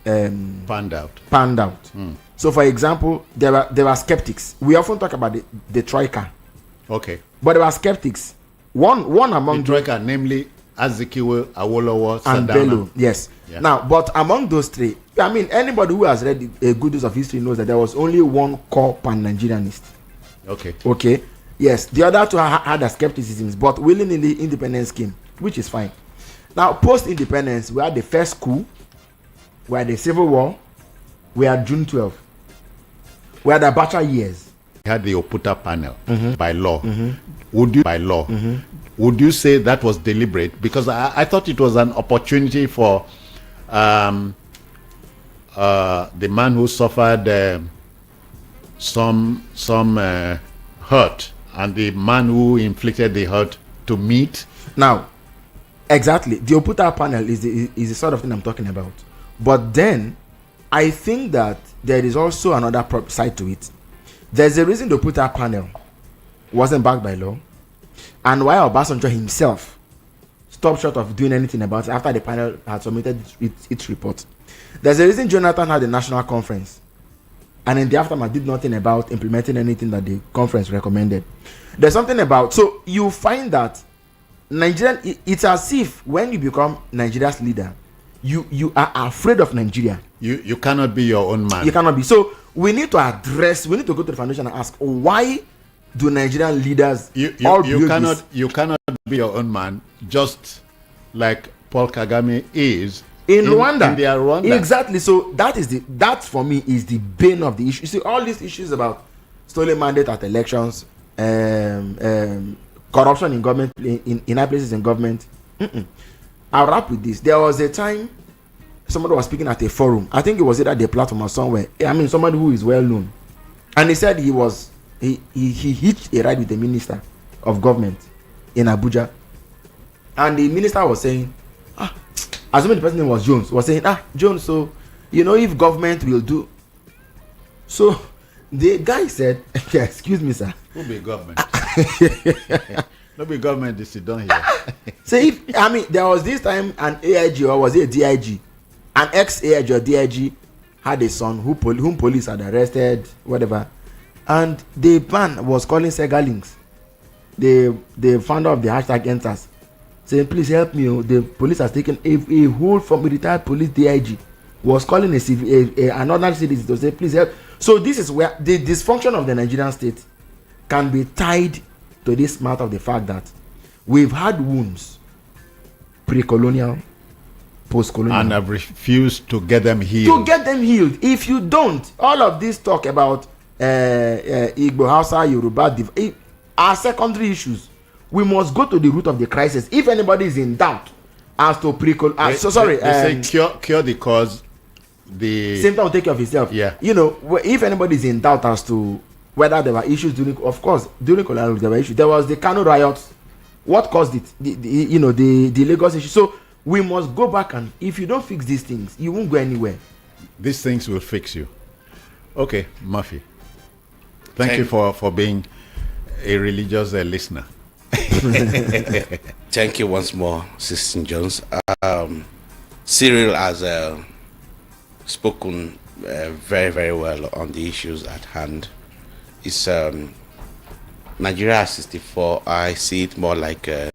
panned out. So, for example, there were skeptics. We often talk about the troika. Okay. But there were skeptics. One among the troika, namely Azikiwe, Awolowo, and Sadama. Bello. Yes. Yeah. Now, but among those three, I mean, anybody who has read a good deal of history knows that there was only one core pan-Nigerianist. Okay. Yes. The other two had their skepticisms, but willingly independence came, which is fine. Now, post-independence, we had the first coup, we had the Civil War, we had June 12, we had the Abacha years. We had the Oputa panel by law. Would you say that was deliberate? Because I thought it was an opportunity for the man who suffered some hurt, and the man who inflicted the hurt to meet. Now, exactly, the Oputa panel is the sort of thing I'm talking about. But then, I think that there is also another side to it. There's a reason the Oputa panel wasn't backed by law, and why Obasanjo himself stopped short of doing anything about it after the panel had submitted its report. There's a reason Jonathan had a national conference, and in the aftermath did nothing about implementing anything that the conference recommended. There's something about, so you find that Nigerian, it's as if when you become Nigeria's leader, you are afraid of Nigeria. You cannot be your own man. You cannot be. So we need to go to the foundation and ask, why do Nigerian leaders you cannot be your own man, just like Paul Kagame is in Rwanda. In their Rwanda. Exactly. So that for me is the bane of the issue. You see, all these issues about stolen mandate at elections, corruption in government, in high places in government. I'll wrap with this. There was a time somebody was speaking at a forum. I think it was either the platform or somewhere. I mean, somebody who is well known, and he said he hitched a ride with the minister of government in Abuja, and the minister was saying, assuming the person name was Jones, was saying, Jones, so if government will do, so the guy said, excuse me, sir, who be government? No be government, this is done here. So there was this time an AIG, or was it a DIG, an ex-AIG or DIG had a son whom police had arrested, whatever, and the man was calling Sega Links, the founder of the hashtag Enters, saying, please help me, the police has taken a whole from a retired police DIG, was calling another citizen to say, please help. So this is where the dysfunction of the Nigerian state can be tied to this matter of the fact that we've had wounds, pre-colonial, post-colonial, and have refused to get them healed. If you don't, all of this talk about Igbo, Hausa, Yoruba are secondary issues. We must go to the root of the crisis. If anybody is in doubt as to they say cure the cause, the same time will take care of itself. Yeah. If anybody is in doubt as to whether there were issues during colonial, there were issues. There was the Kano riots. What caused it? The Lagos issue. So we must go back, and if you don't fix these things, you won't go anywhere. These things will fix you. Okay, Murphy. Thank you for being a religious listener. Thank you once more, Sister Jones. Cyril has spoken very, very well on the issues at hand. It's Nigeria 64. I see it more like a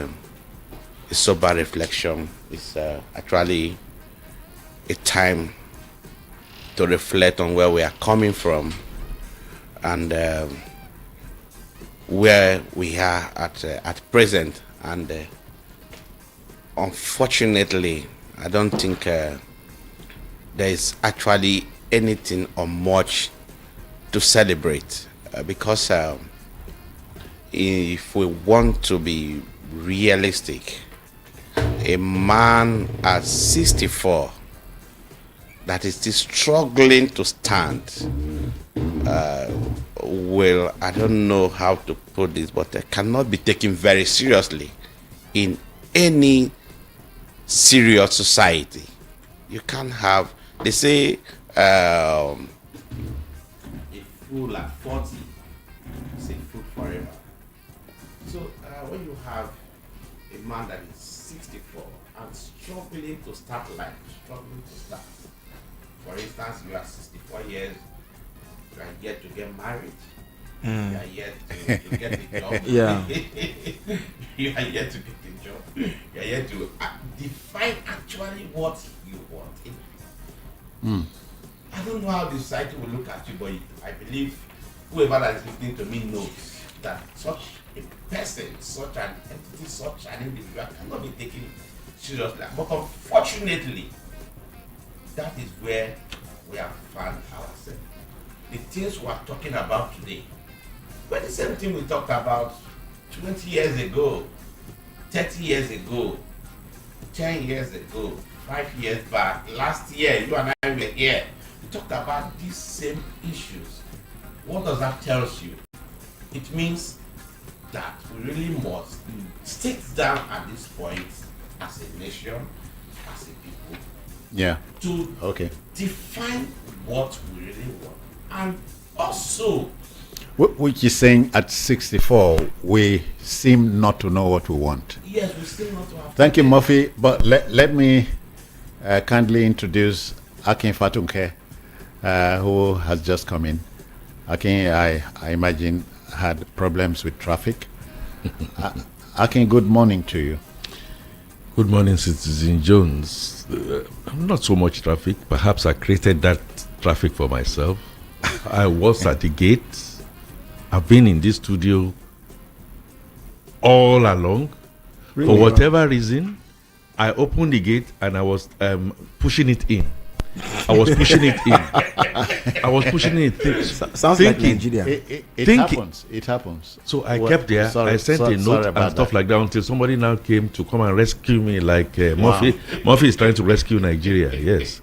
sober reflection. It's actually a time to reflect on where we are coming from and where we are at present. And unfortunately, I don't think there is actually anything or much to celebrate. Because if we want to be realistic, a man at 64 that is still struggling to stand will, I don't know how to put this, but cannot be taken very seriously in any serious society. You can't have, they say, a fool at 40 is a fool forever. So when you have a man that is 64 and struggling to start life, for instance, you are 64 years, you are yet to get married, you are yet to get the job. Yeah. You are yet to get the job. You are yet to define actually what you want. I don't know how the society will look at you, but I believe whoever that is listening to me knows that such a person, such an entity, such an individual cannot be taken seriously. But unfortunately, that is where we have found ourselves. The things we are talking about today were the same thing we talked about 20 years ago, 30 years ago, 10 years ago, 5 years back. Last year, you and I were here. We talked about these same issues. what does that tell you? It means that we really must sit down at this point as a nation, as a people, Yeah. to Okay. define what we really want. And also, Which is saying at 64, we seem not to know what we want. yes, we still not to have. Thank you, Murphy. But let me kindly introduce Akin Fatunke, who has just come in. Akin, I imagine, had problems with traffic. Akin, good morning to you. Good morning, Citizen Jones. Not so much traffic. Perhaps I created that traffic for myself. I was at the gate. I've been in this studio all along. Really? For whatever reason, I opened the gate and I was pushing it in. I was pushing it in. I was pushing it in. Sounds like Nigeria. It Thinking. happens. It happens. So I Well, kept there. sorry- I sent sorry- a sorry note about and stuff that. like that until somebody now came to come and rescue me. Like Murphy. Murphy is trying to rescue Nigeria. Yes.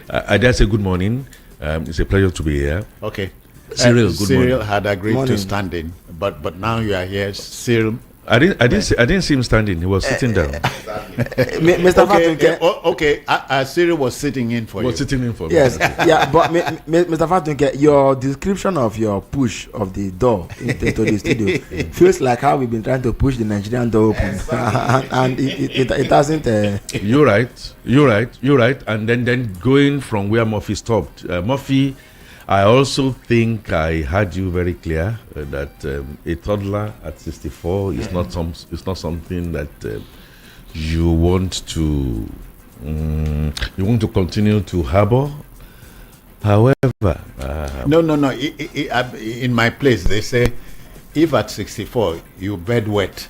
I dare say good morning. It's a pleasure to be here. Okay. Cyril, good Cyril morning. had agreed Morning. to stand in, but now you are here. Cyril. I didn't see him standing. He was sitting down. Mr. Okay, Fatunke, okay. Cyril was sitting in for He was you. sitting in for me. yes, yeah, but Mr. Fatunke, your description of your push of the door into the studio feels like how we've been trying to push the Nigerian door open, and it hasn't. You're right. And then going from where Murphy stopped. Murphy, I also think I heard you very clear that a toddler at 64 is not something that you want to continue to harbor. However, No. In my place, they say, if at 64 you bed wet,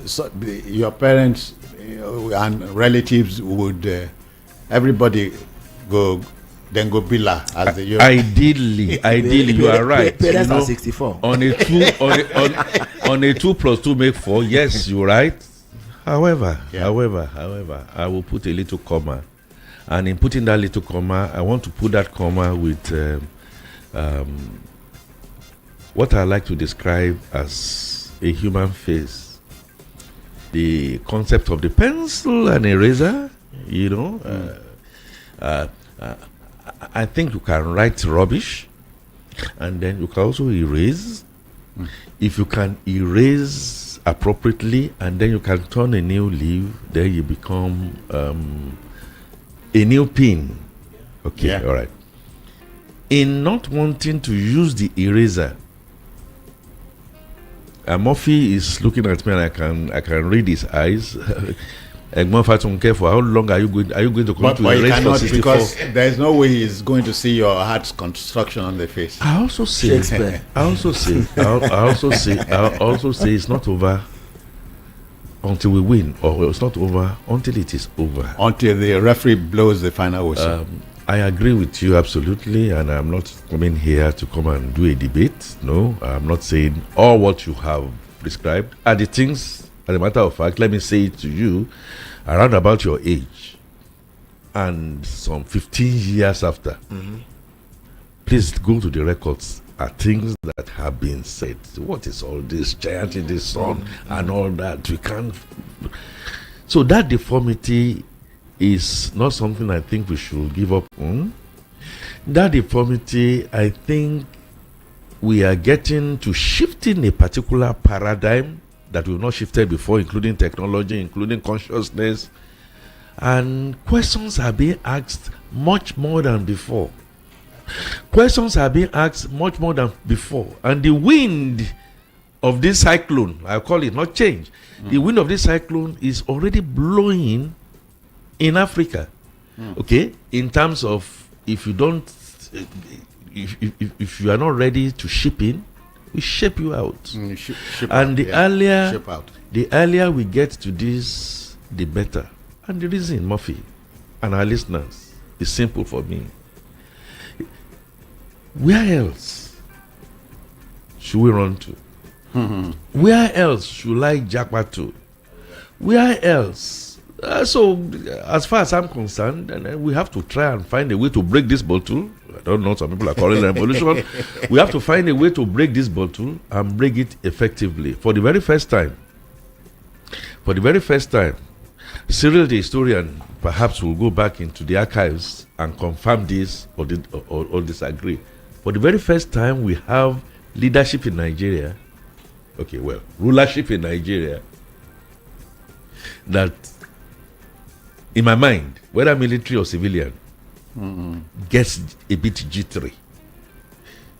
so your parents and relatives would, everybody go bila as the year. ideally, you are right. Parents You are know, 64. on a 2 plus 2 make 4. Yes, you're right. However, I will put a little comma, and in putting that little comma, I want to put that comma with what I like to describe as a human face. The concept of the pencil and eraser, you know. I think you can write rubbish, and then you can also erase. If you can erase appropriately, and then you can turn a new leaf, then you become a new pin. Okay, Yeah. all right. In not wanting to use the eraser, Murphy is looking at me, and I can read his eyes. Egmont Fatunke, for how long are you going to come But to you erase for cannot, 64? because there's no way he's going to see your heart's construction on the face. I also say, Shakespeare. I also say it's not over until we win, or it's not over until it is over. Until the referee blows the final whistle. I agree with you absolutely, and I'm not coming here to come and do a debate. No, I'm not saying all what you have prescribed are the things. As a matter of fact, let me say it to you, around about your age, and some 15 years after, please go to the records. Are things that have been said. What is all this giant in the sun and all that? We can't. So that deformity is not something I think we should give up on. That deformity, I think we are getting to shifting a particular paradigm that we've not shifted before, including technology, including consciousness. And questions are being asked much more than before. Questions are being asked much more than before. And the wind of this cyclone, I call it not change, the wind of this cyclone is already blowing in Africa. Okay? In terms of, if you don't, if you are not ready to ship in, we ship you out. Ship And out, yeah. Ship out. the earlier we get to this, the better. And the reason, Murphy, and our listeners, is simple for me. Where else should we run to? Where else should I jackpot to? Where else? So, as far as I'm concerned, we have to try and find a way to break this bottle. I don't know. Some people are calling it revolution. We have to find a way to break this bottle and break it effectively. For the very first time, Cyril the historian perhaps will go back into the archives and confirm this or disagree. For the very first time, we have leadership in Nigeria. Okay, well, rulership in Nigeria that, in my mind, whether military or civilian, gets a bit jittery.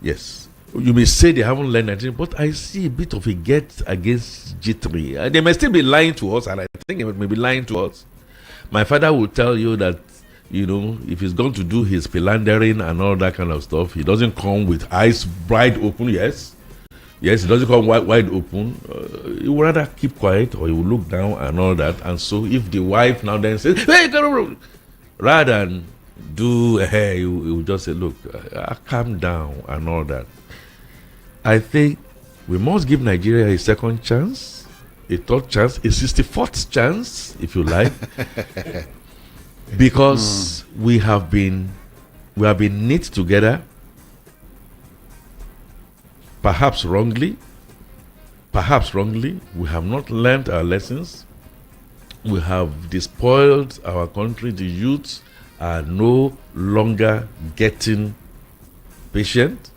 Yes. You may say they haven't learned anything, but I see a bit of a get against jittery. They may still be lying to us, and I think they may be lying to us. My father will tell you that, if he's going to do his philandering and all that kind of stuff, he doesn't come with eyes wide open, yes, he doesn't come wide open. He will rather keep quiet, or he will look down and all that. And so if the wife now then says, hey, rather than do, hey, he will just say, look, calm down and all that. I think we must give Nigeria a second chance, a third chance, a 64th chance, if you like, because we have been knit together, perhaps wrongly. We have not learned our lessons. We have despoiled our country. The youths are no longer getting patient.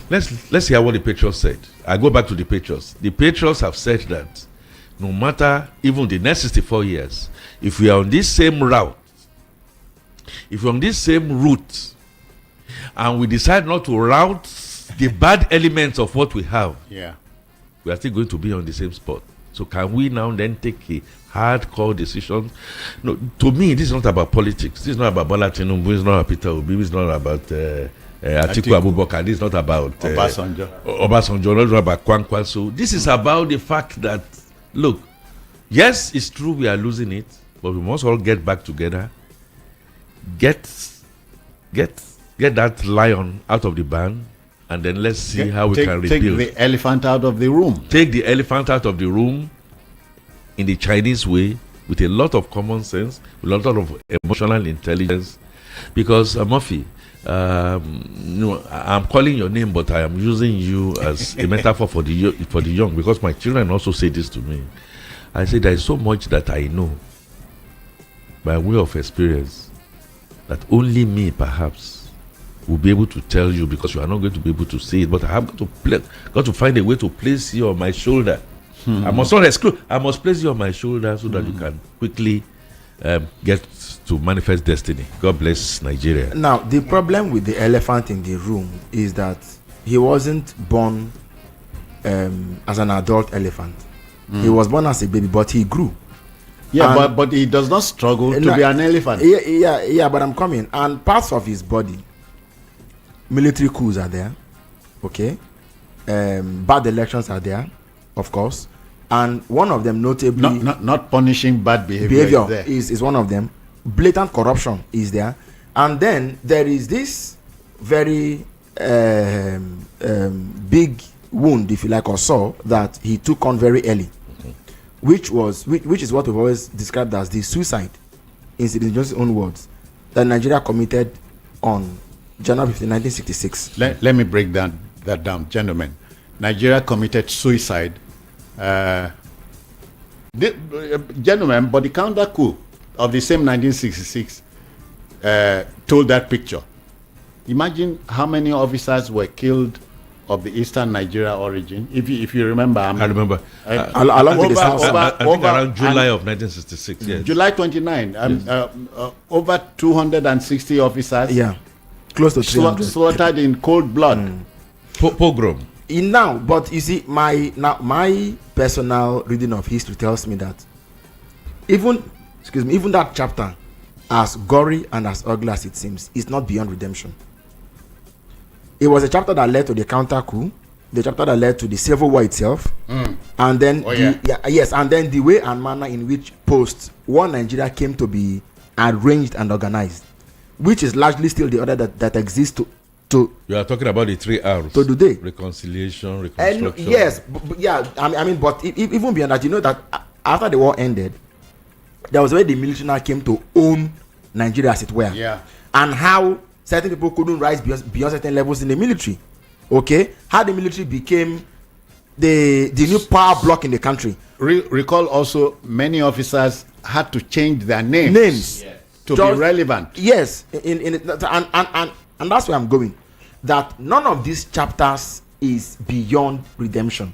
Let's hear what the Patriots said. I go back to the Patriots. The Patriots have said that no matter even the next 64 years, if we are on this same route, if we're on this same route, and we decide not to route the bad elements of what we have, we are still going to be on the same spot. So can we now then take a hardcore decision? No, to me, this is not about politics. This is not about Bola Tinubu. It's not about Peter Obi. It's not about Atiku Abubakar. This is not about Obasanjo. Not about Kwankwa. So this is about the fact that, look, yes, it's true we are losing it, but we must all get back together, get that lion out of the barn, and then let's see how we can rebuild. Take the elephant out of the room. Take the elephant out of the room in the Chinese way, with a lot of common sense, with a lot of emotional intelligence. Because, Murphy, I'm calling your name, but I am using you as a metaphor for the young, because my children also say this to me. I say there is so much that I know by way of experience that only me, perhaps, will be able to tell you, because you are not going to be able to say it. But I have got to find a way to place you on my shoulder. I must not exclude. I must place you on my shoulder so that you can quickly get to manifest destiny. God bless Nigeria. Now, the problem with the elephant in the room is that he wasn't born as an adult elephant. He was born as a baby, but he grew. Yeah, but he does not struggle to be an elephant. Yeah, but I'm coming. And parts of his body, military coups are there, okay? Bad elections are there, of course. And one of them, notably, not punishing bad behavior is one of them. Blatant corruption is there. And then there is this very big wound, if you like, or sore that he took on very early, which is what we've always described as the suicide incident, just his own words, that Nigeria committed on January 15, 1966. Let me break that down, gentlemen. Nigeria committed suicide. Gentlemen, but the counter coup of the same 1966 told that picture. Imagine how many officers were killed of the Eastern Nigeria origin. If you remember, I remember. I think around July of 1966. Yes. July 29. Over 260 officers. Yeah, close to 300 slaughtered in cold blood. Pogrom. Now, but you see, my personal reading of history tells me that even that chapter, as gory and as ugly as it seems, is not beyond redemption. It was a chapter that led to the counter coup, the chapter that led to the civil war itself, and then and then the way and manner in which post-war Nigeria came to be arranged and organized, which is largely still the order that exists to you are talking about the 3 R's to today. Reconstruction. Yes, I mean, but even beyond that, you know that after the war ended, there was where the military now came to own Nigeria, as it were. Yeah. And how certain people couldn't rise beyond certain levels in the military. Okay, how the military became the new power block in the country. Recall also, many officers had to change their names. Names. Yes. To Just- be relevant. Yes, and that's where I'm going. That none of these chapters is beyond redemption,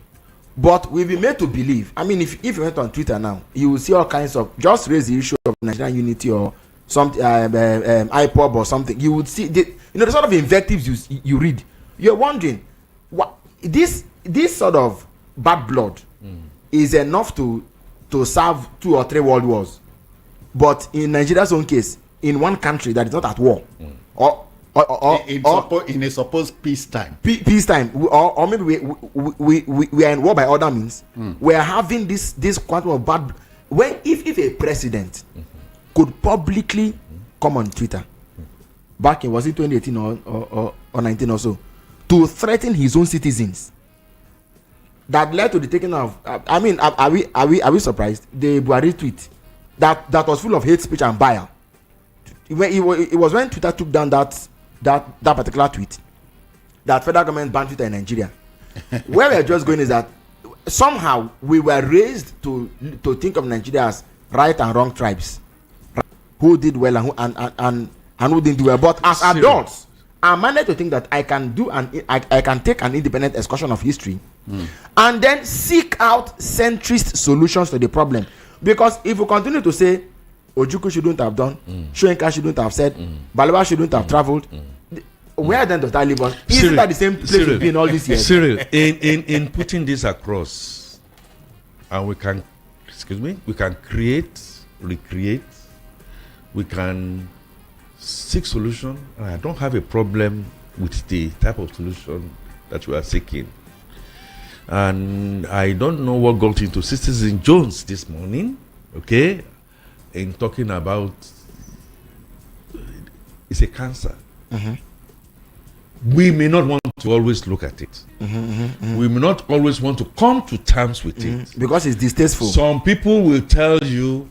but we've been made to believe. I mean, if you went on Twitter now, you will see all kinds of, just raise the issue of Nigerian unity or something, IPOB or something. You would see the sort of invectives you read. You're wondering what this sort of bad blood is enough to serve 2 or 3 world wars. But in Nigeria's own case, in one country that is not at war, or in a supposed peacetime. Peacetime, or maybe we are in war by other means. We are having this quantum of bad. When if a president could publicly come on Twitter back in, was it 2018 or 19 or so, to threaten his own citizens, that led to the taking of. I mean, are we surprised? The Buhari tweet that was full of hate speech and bile. It was when Twitter took down that particular tweet that federal government banned Twitter in Nigeria. Where we are just going is that somehow we were raised to think of Nigeria as right and wrong tribes, who did well and who didn't do well. But as adults, I'm managed to think that I can take an independent excursion of history and then seek out centrist solutions to the problem. Because if we continue to say Ojukwu shouldn't have done, Shoyinka shouldn't have said, Balewa shouldn't have traveled, where then does that leave us? Isn't that the same place we've been all these years? Cyril, in putting this across, and we can create, recreate, we can seek solution. I don't have a problem with the type of solution that we are seeking. And I don't know what got into Citizen Jones this morning, okay, in talking about it's a cancer. We may not want to always look at it. We may not always want to come to terms with it. Because it's distasteful. Some people will tell you,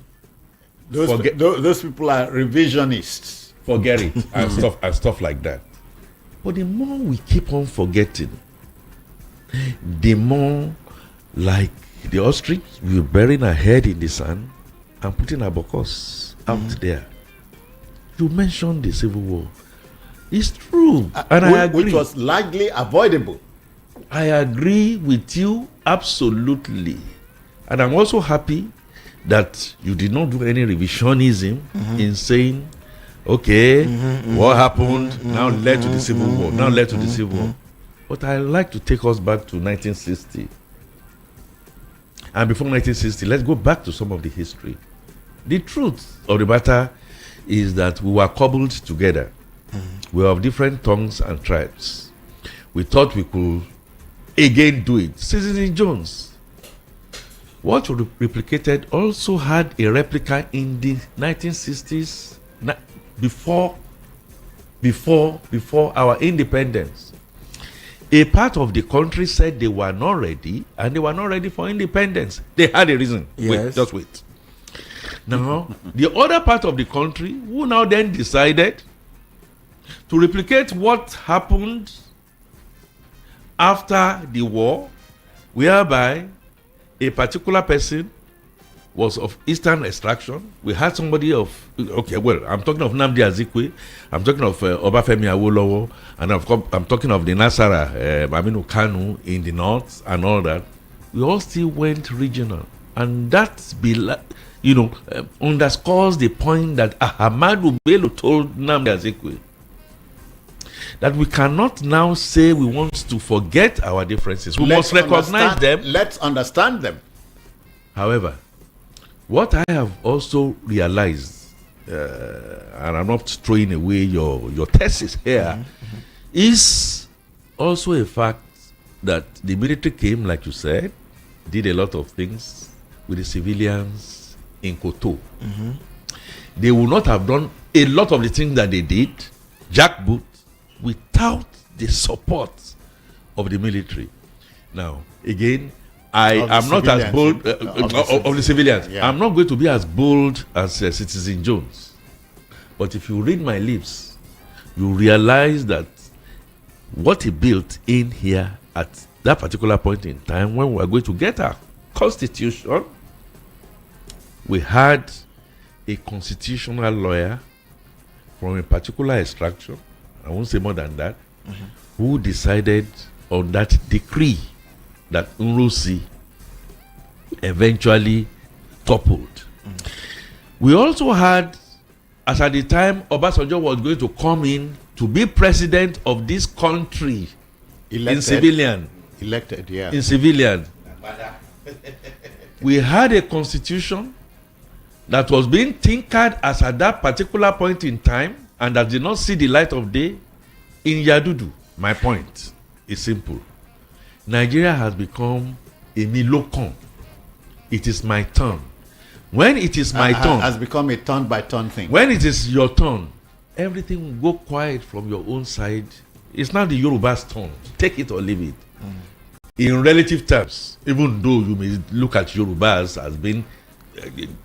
Those people are revisionists. forget it, and stuff like that. But the more we keep on forgetting, the more, like the ostrich, we're burying our head in the sand and putting our buckles out there. You mentioned the Civil War. It's true, and I agree. Which was largely avoidable. I agree with you absolutely. And I'm also happy that you did not do any revisionism in saying, okay, what happened now led to the Civil War, now led to the Civil War. But I like to take us back to 1960. And before 1960, let's go back to some of the history. The truth of the matter is that we were cobbled together. We were of different tongues and tribes. We thought we could again do it. Citizen Jones, what you replicated also had a replica in the 1960s, before our independence. A part of the country said they were not ready, and they were not ready for independence. They had a reason. Yes. Just wait. Now, the other part of the country, who now then decided to replicate what happened after the war, whereby a particular person was of Eastern extraction. We had somebody of, okay, well, I'm talking of Nnamdi Azikiwe, I'm talking of Obafemi Awolowo, and I'm talking of the Nasara, Aminu Kanu in the north and all that. We all still went regional. And that, underscores the point that Ahmadu Bello told Nnamdi Azikiwe, that we cannot now say we want to forget our differences. We must recognize them. Let's understand them. However, what I have also realized, and I'm not throwing away your thesis here, is also a fact that the military came, like you said, did a lot of things with the civilians in Koto. They would not have done a lot of the things that they did, jackboot, without the support of the military. Now, again, I am not as bold of the civilians. Yeah. I'm not going to be as bold as Citizen Jones. But if you read my lips, you realize that what he built in here at that particular point in time when we were going to get our constitution, we had a constitutional lawyer from a particular extraction, I won't say more than that, who decided on that decree that Nrusi eventually toppled. We also had, as at the time Obasanjo was going to come in to be president of this country in civilian. Elected, yeah. In civilian. We had a constitution that was being tinkered as at that particular point in time and that did not see the light of day in Yadudu. My point is simple. Nigeria has become a milocon. It is my turn. When it is my turn, has become a turn by turn thing. when it is your turn, everything will go quiet from your own side. It's now the Yoruba's turn. Take it or leave it. In relative terms, even though you may look at Yorubas as being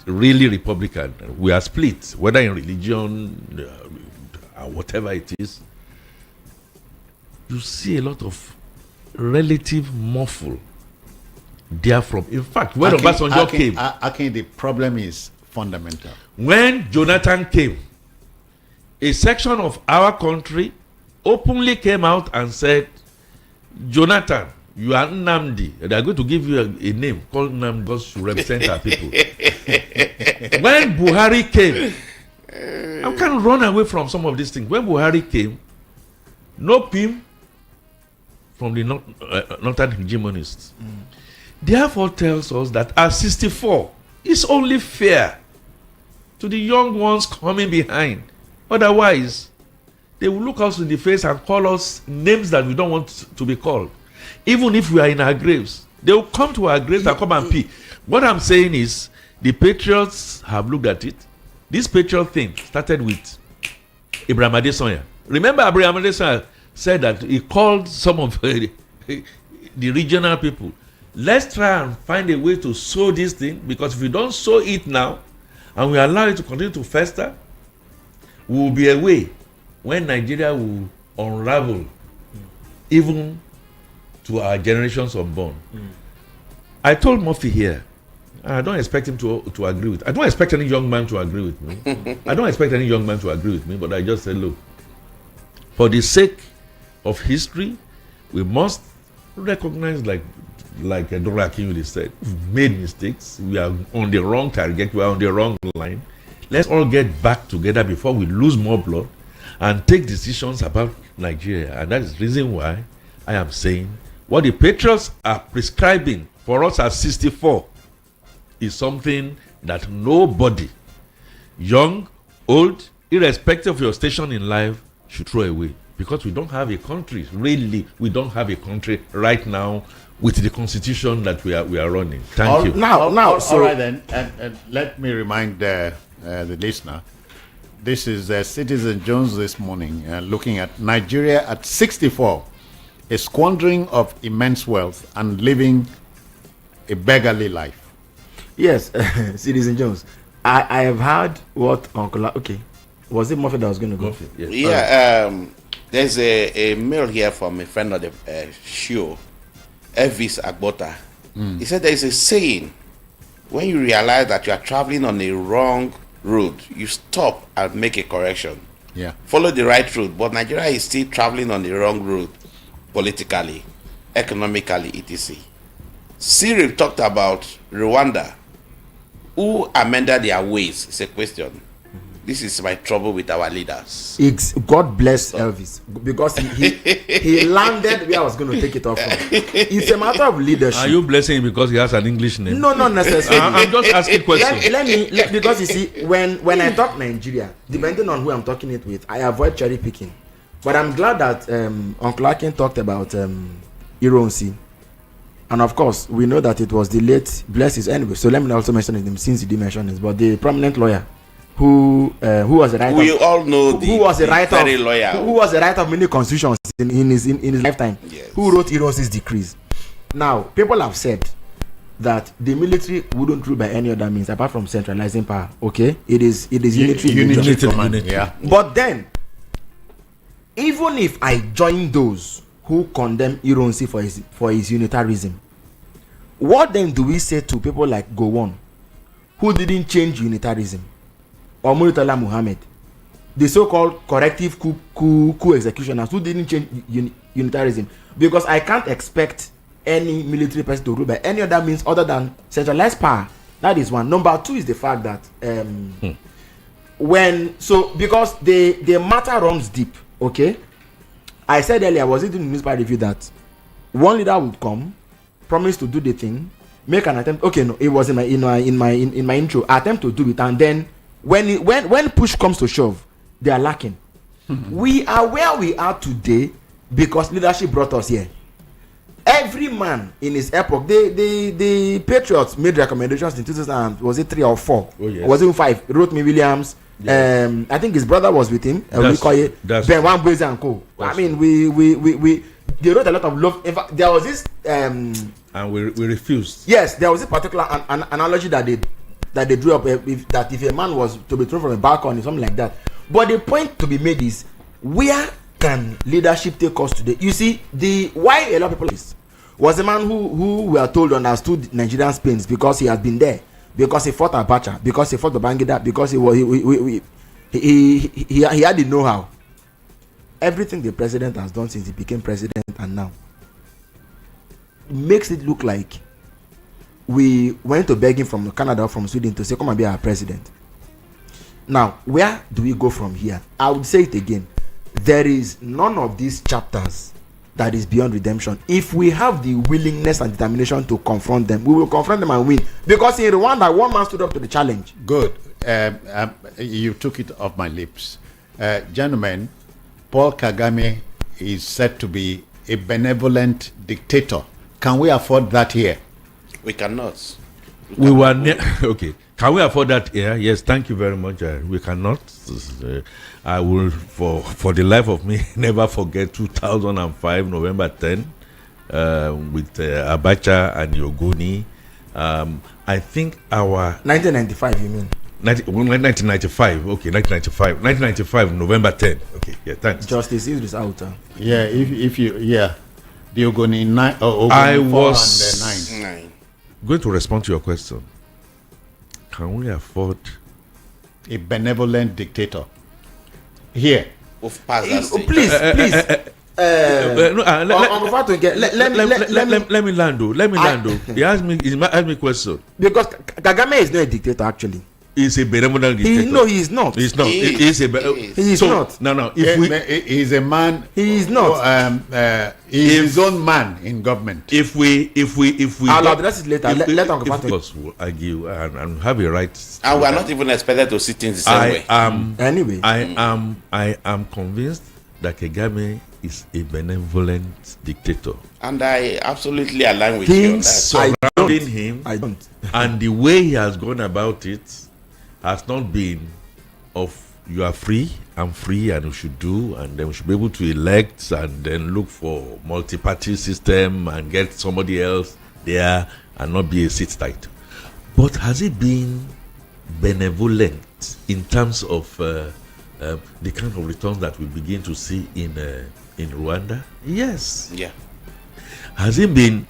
really Republican, we are split, whether in religion or whatever it is. You see a lot of relative muffle therefrom. In fact, when Obasanjo came, Akin, the problem is fundamental. when Jonathan came, a section of our country openly came out and said, Jonathan, you are Nnamdi. They are going to give you a name called Nnamdi because you represent our people. When Buhari came, I can't run away from some of these things. When Buhari came, no PIM from the northern hegemonists. Therefore tells us that at 64, it's only fair to the young ones coming behind. Otherwise, they will look us in the face and call us names that we don't want to be called. Even if we are in our graves, they will come to our graves and come and pee. What I'm saying is, the patriots have looked at it. This patriot thing started with Ibrahim Adesanya. Remember, Ibrahim Adesanya said that he called some of the regional people. Let's try and find a way to sow this thing, because if we don't sow it now and we allow it to continue to fester, we will be away when Nigeria will unravel, even to our generations unborn. I told Murphy here, and I don't expect him to agree with. I don't expect any young man to agree with me. I don't expect any young man to agree with me, but I just said, look, for the sake of history, we must recognize, like Dora Akinyuli said, we've made mistakes. We are on the wrong target. We are on the wrong line. Let's all get back together before we lose more blood and take decisions about Nigeria. And that is the reason why I am saying what the patriots are prescribing for us at 64 is something that nobody, young, old, irrespective of your station in life, should throw away. Because we don't have a country, really, we don't have a country right now with the constitution that we are running. Thank you. All right then, and let me remind the listener, this is Citizen Jones this morning, looking at Nigeria at 64, a squandering of immense wealth and living a beggarly life. Yes, Citizen Jones. I have heard what Uncle. Okay, was it Murphy that was going to go? Murphy, yes. Yeah, there's a mail here from a friend of the show, Elvis Agbota. He said there is a saying: when you realize that you are traveling on the wrong road, you stop and make a correction. Yeah. Follow the right road. But Nigeria is still traveling on the wrong road, politically, economically, etc. Cyril talked about Rwanda. Who amended their ways? It's a question. This is my trouble with our leaders. God bless Elvis, because he landed where I was going to take it off from. It's a matter of leadership. Are you blessing him because he has an English name? No, not necessarily. I'm just asking questions. Let me because you see, when I talk Nigeria, depending on who I'm talking it with, I avoid cherry picking. But I'm glad that Uncle Akin talked about Ironsi. And of course, we know that it was the late Blesses anyway. So let me also mention him since he did mention this. But the prominent lawyer who was the writer. We all know who was the writer of, lawyer. Who was the writer of many constitutions in his lifetime. Yes. Who wrote Ironsi's decrees. Now, people have said that the military wouldn't rule by any other means apart from centralizing power. Okay, it is unitary. Unitary leadership. command. Yeah. But then, even if I join those who condemn Ironsi for his unitarism, what then do we say to people like Gowon, who didn't change unitarism, or Murtala Muhammad, the so-called corrective coup executioners who didn't change unitarism? Because I can't expect any military person to rule by any other means other than centralized power. That is one. Number two is the fact that because the matter runs deep. Okay, I said earlier, I was reading the newspaper review that one leader would come, promise to do the thing, make an attempt. Okay, no, it was in my intro. Attempt to do it, and then when push comes to shove, they are lacking. We are where we are today because leadership brought us here. Every man in his epoch, the Patriots made recommendations in 2000. Was it 3 or 4? Oh, yes. Or was it 5? Rotimi Williams. Yes. I think his brother was with him. Ben Wambweze and co. I mean, we they wrote a lot of love. In fact, there was this and we refused. Yes, there was this particular an analogy that they drew up. If a man was to be thrown from a balcony, something like that. But the point to be made is, where can leadership take us today? You see, why a lot of people was a man who we are told understood Nigerian pains because he has been there, because he fought Abacha, because he fought Babangida, because he had the know-how. Everything the president has done since he became president and now makes it look like we went to beg him from Canada or from Sweden to say, come and be our president. Now, where do we go from here? I would say it again. There is none of these chapters that is beyond redemption. If we have the willingness and determination to confront them, we will confront them and win. Because in Rwanda, one man stood up to the challenge. Good. You took it off my lips. Gentlemen, Paul Kagame is said to be a benevolent dictator. Can we afford that here? We cannot. We were okay. Can we afford that here? Yes, thank you very much. We cannot. I will, for the life of me, never forget 2005, November 10, with Abacha and Yogoni. I think our... 1995, you mean? 1995, okay, 1995, November 10. Okay, yeah, thanks. Justice is out. Yeah, if you, yeah. The Ogoni 9, I 4 was and 9. Going to respond to your question. Can we afford a benevolent dictator here? We've passed that stage. Please. Let me land though. He asked me a question. Because Kagame is not a dictator actually. He's a benevolent dictator. No, he is not. He's not. He is not. No. He's a man. He is not. He's his own man in government. If we I'll address it later. Let of course we'll argue and have a right. And we are not even expected to see things the same way. I am convinced that Kagame is a benevolent dictator. And I absolutely align with you on that. Surrounding him, I don't. And the way he has gone about it has not been of you are free, I'm free, and we should do, and then we should be able to elect and then look for multi-party system and get somebody else there and not be a seat tight. But has it been benevolent in terms of the kind of returns that we begin to see in Rwanda? Yes. Yeah. Has it been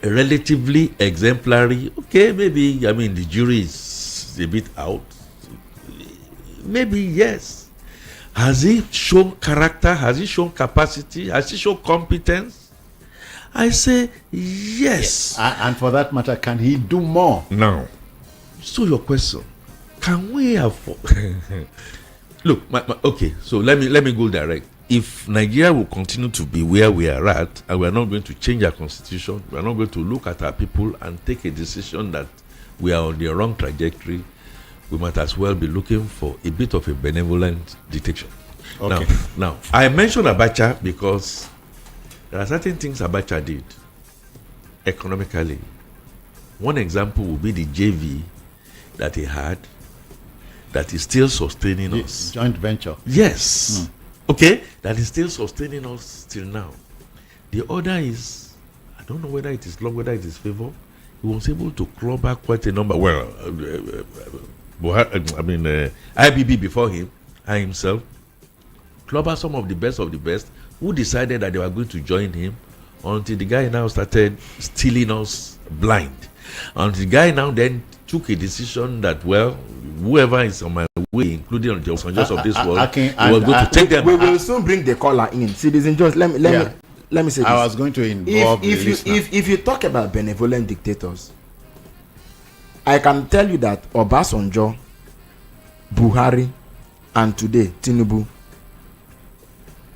relatively exemplary? Okay, maybe. I mean, the jury is a bit out. Maybe yes. Has he shown character? Has he shown capacity? Has he shown competence? I say yes. And for that matter, can he do more? Now, so your question: can we afford? Look, okay. So let me go direct. If Nigeria will continue to be where we are at, and we are not going to change our constitution, we are not going to look at our people and take a decision that we are on the wrong trajectory, we might as well be looking for a bit of a benevolent dictatorship. Okay. Now, I mentioned Abacha because there are certain things Abacha did economically. One example would be the JV that he had that is still sustaining us. Joint venture. Yes. Okay, that is still sustaining us till now. The other is, I don't know whether it is law, whether it is favor, he was able to claw back quite a number. Well, IBB before him and himself, claw back some of the best who decided that they were going to join him until the guy now started stealing us blind. Until the guy now then took a decision that, well, whoever is on my way, including on the soldiers of this world, he was going to take them. We will soon bring the caller in. Citizen Jones, let me say this. I was going to involve if you talk about benevolent dictators, I can tell you that Obasanjo, Buhari, and today Tinubu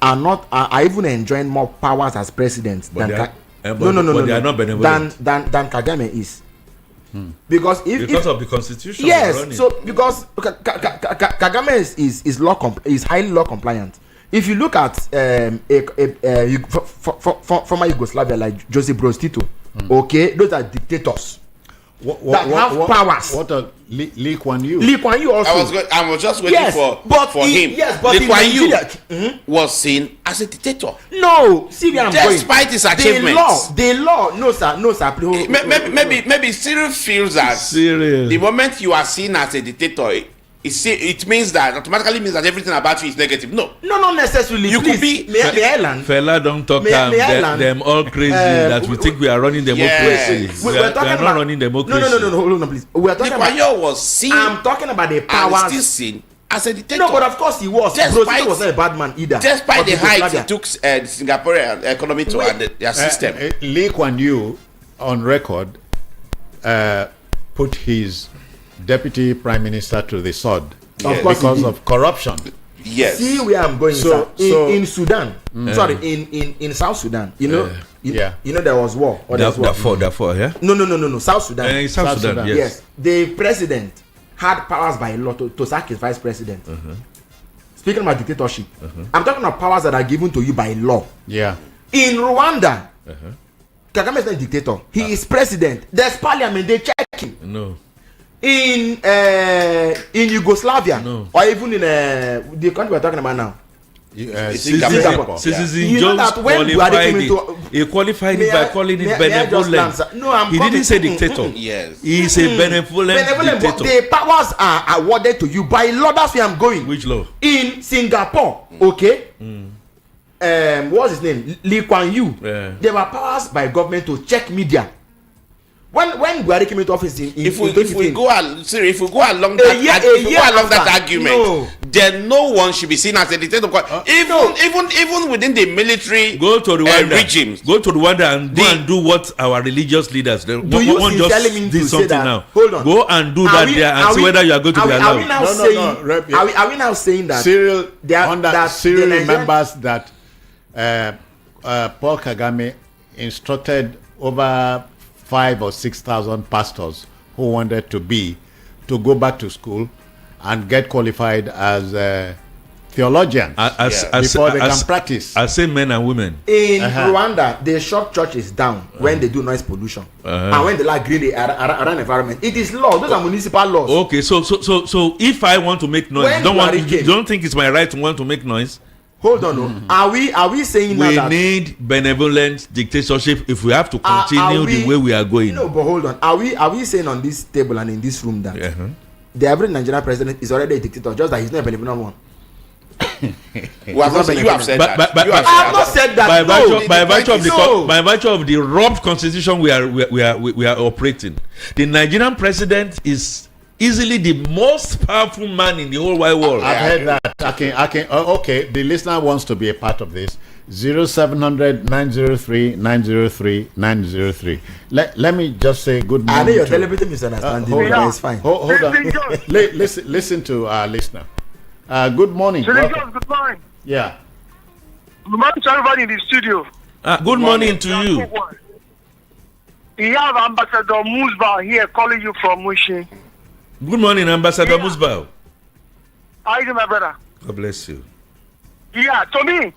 are even enjoying more powers as presidents than they are not benevolent than Kagame is. Because of the constitution. Yes, so because Kagame is highly law compliant. If you look at former Yugoslavia like Joseph Broz Tito, okay, those are dictators that have powers. What are Lee Kuan Yew? Lee Kuan Yew also. I was just waiting for him. Yes, but Lee Kuan Yew was seen as a dictator. No, see where I'm going. Despite his achievements. The law, no sir. Maybe Cyril feels that the moment you are seen as a dictator, it means that automatically means that everything about you is negative. No, not necessarily. You could be fella don't talk them all crazy that we think we are running democracy. We are not running democracy. No, hold on, please. We are talking about. was seen. I'm talking about the powers. Still seen as a dictator. No, but of course he was. Despite, was not a bad man either. Despite the height he took the Singaporean economy to their system. Lee Kuan Yew, on record, put his deputy prime minister to the sword because of corruption. Yes. See where I'm going. In Sudan, sorry, in South Sudan, you know there was war. Darfur, yeah. No. South Sudan. South Sudan. Yes. The president had powers by law to sack his vice president. Speaking about dictatorship, I'm talking about powers that are given to you by law. Yeah. In Rwanda, Kagame is not a dictator. He is president. There's parliament. They check him. No. In Yugoslavia, or even in the country we're talking about now, Singapore. You know that when he qualified it by calling it benevolent. He didn't say dictator. Yes, he's a benevolent dictator. But the powers are awarded to you by law. That's where I'm going. Which law? In Singapore, okay. What's his name? Lee Kuan Yew. There were powers by government to check media. When Buhari came into office if we go along that argument, then no one should be seen as a dictator. Even within the military regimes. Go to Rwanda and do what our religious leaders do. Do you sincerely mean to say that? Now. Hold on. Go and do that there and see whether you are going to be allowed. Are we now saying that Cyril remembers that Paul Kagame instructed over 5,000 or 6,000 pastors who wanted to go back to school and get qualified as theologians before they can practice. As same men and women. In Rwanda, they shut churches down when they do noise pollution and when they like green around environment. It is law. Those are municipal laws. Okay, so if I want to make noise, don't think it's my right to want to make noise. Hold on, Are we saying we need benevolent dictatorship if we have to continue the way we are going? No, but hold on. Are we saying on this table and in this room that the average Nigerian president is already a dictator, just that he's not a benevolent one? You have said that. I have not said that. By virtue of the robbed constitution we are operating, the Nigerian president is easily the most powerful man in the whole wide world. I've heard that. Okay. The listener wants to be a part of this. 0700 903 903 903. Let me just say good morning. I know you're deliberately misunderstanding. It's fine. Hold on. Listen to our listener. Good morning. Good morning. Yeah. Good morning to everybody in the studio. Good morning to you. You have Ambassador Musba here calling you from Mushin. Good morning, Ambassador Musbao. How are you doing, my brother? God bless you. Yeah, to me,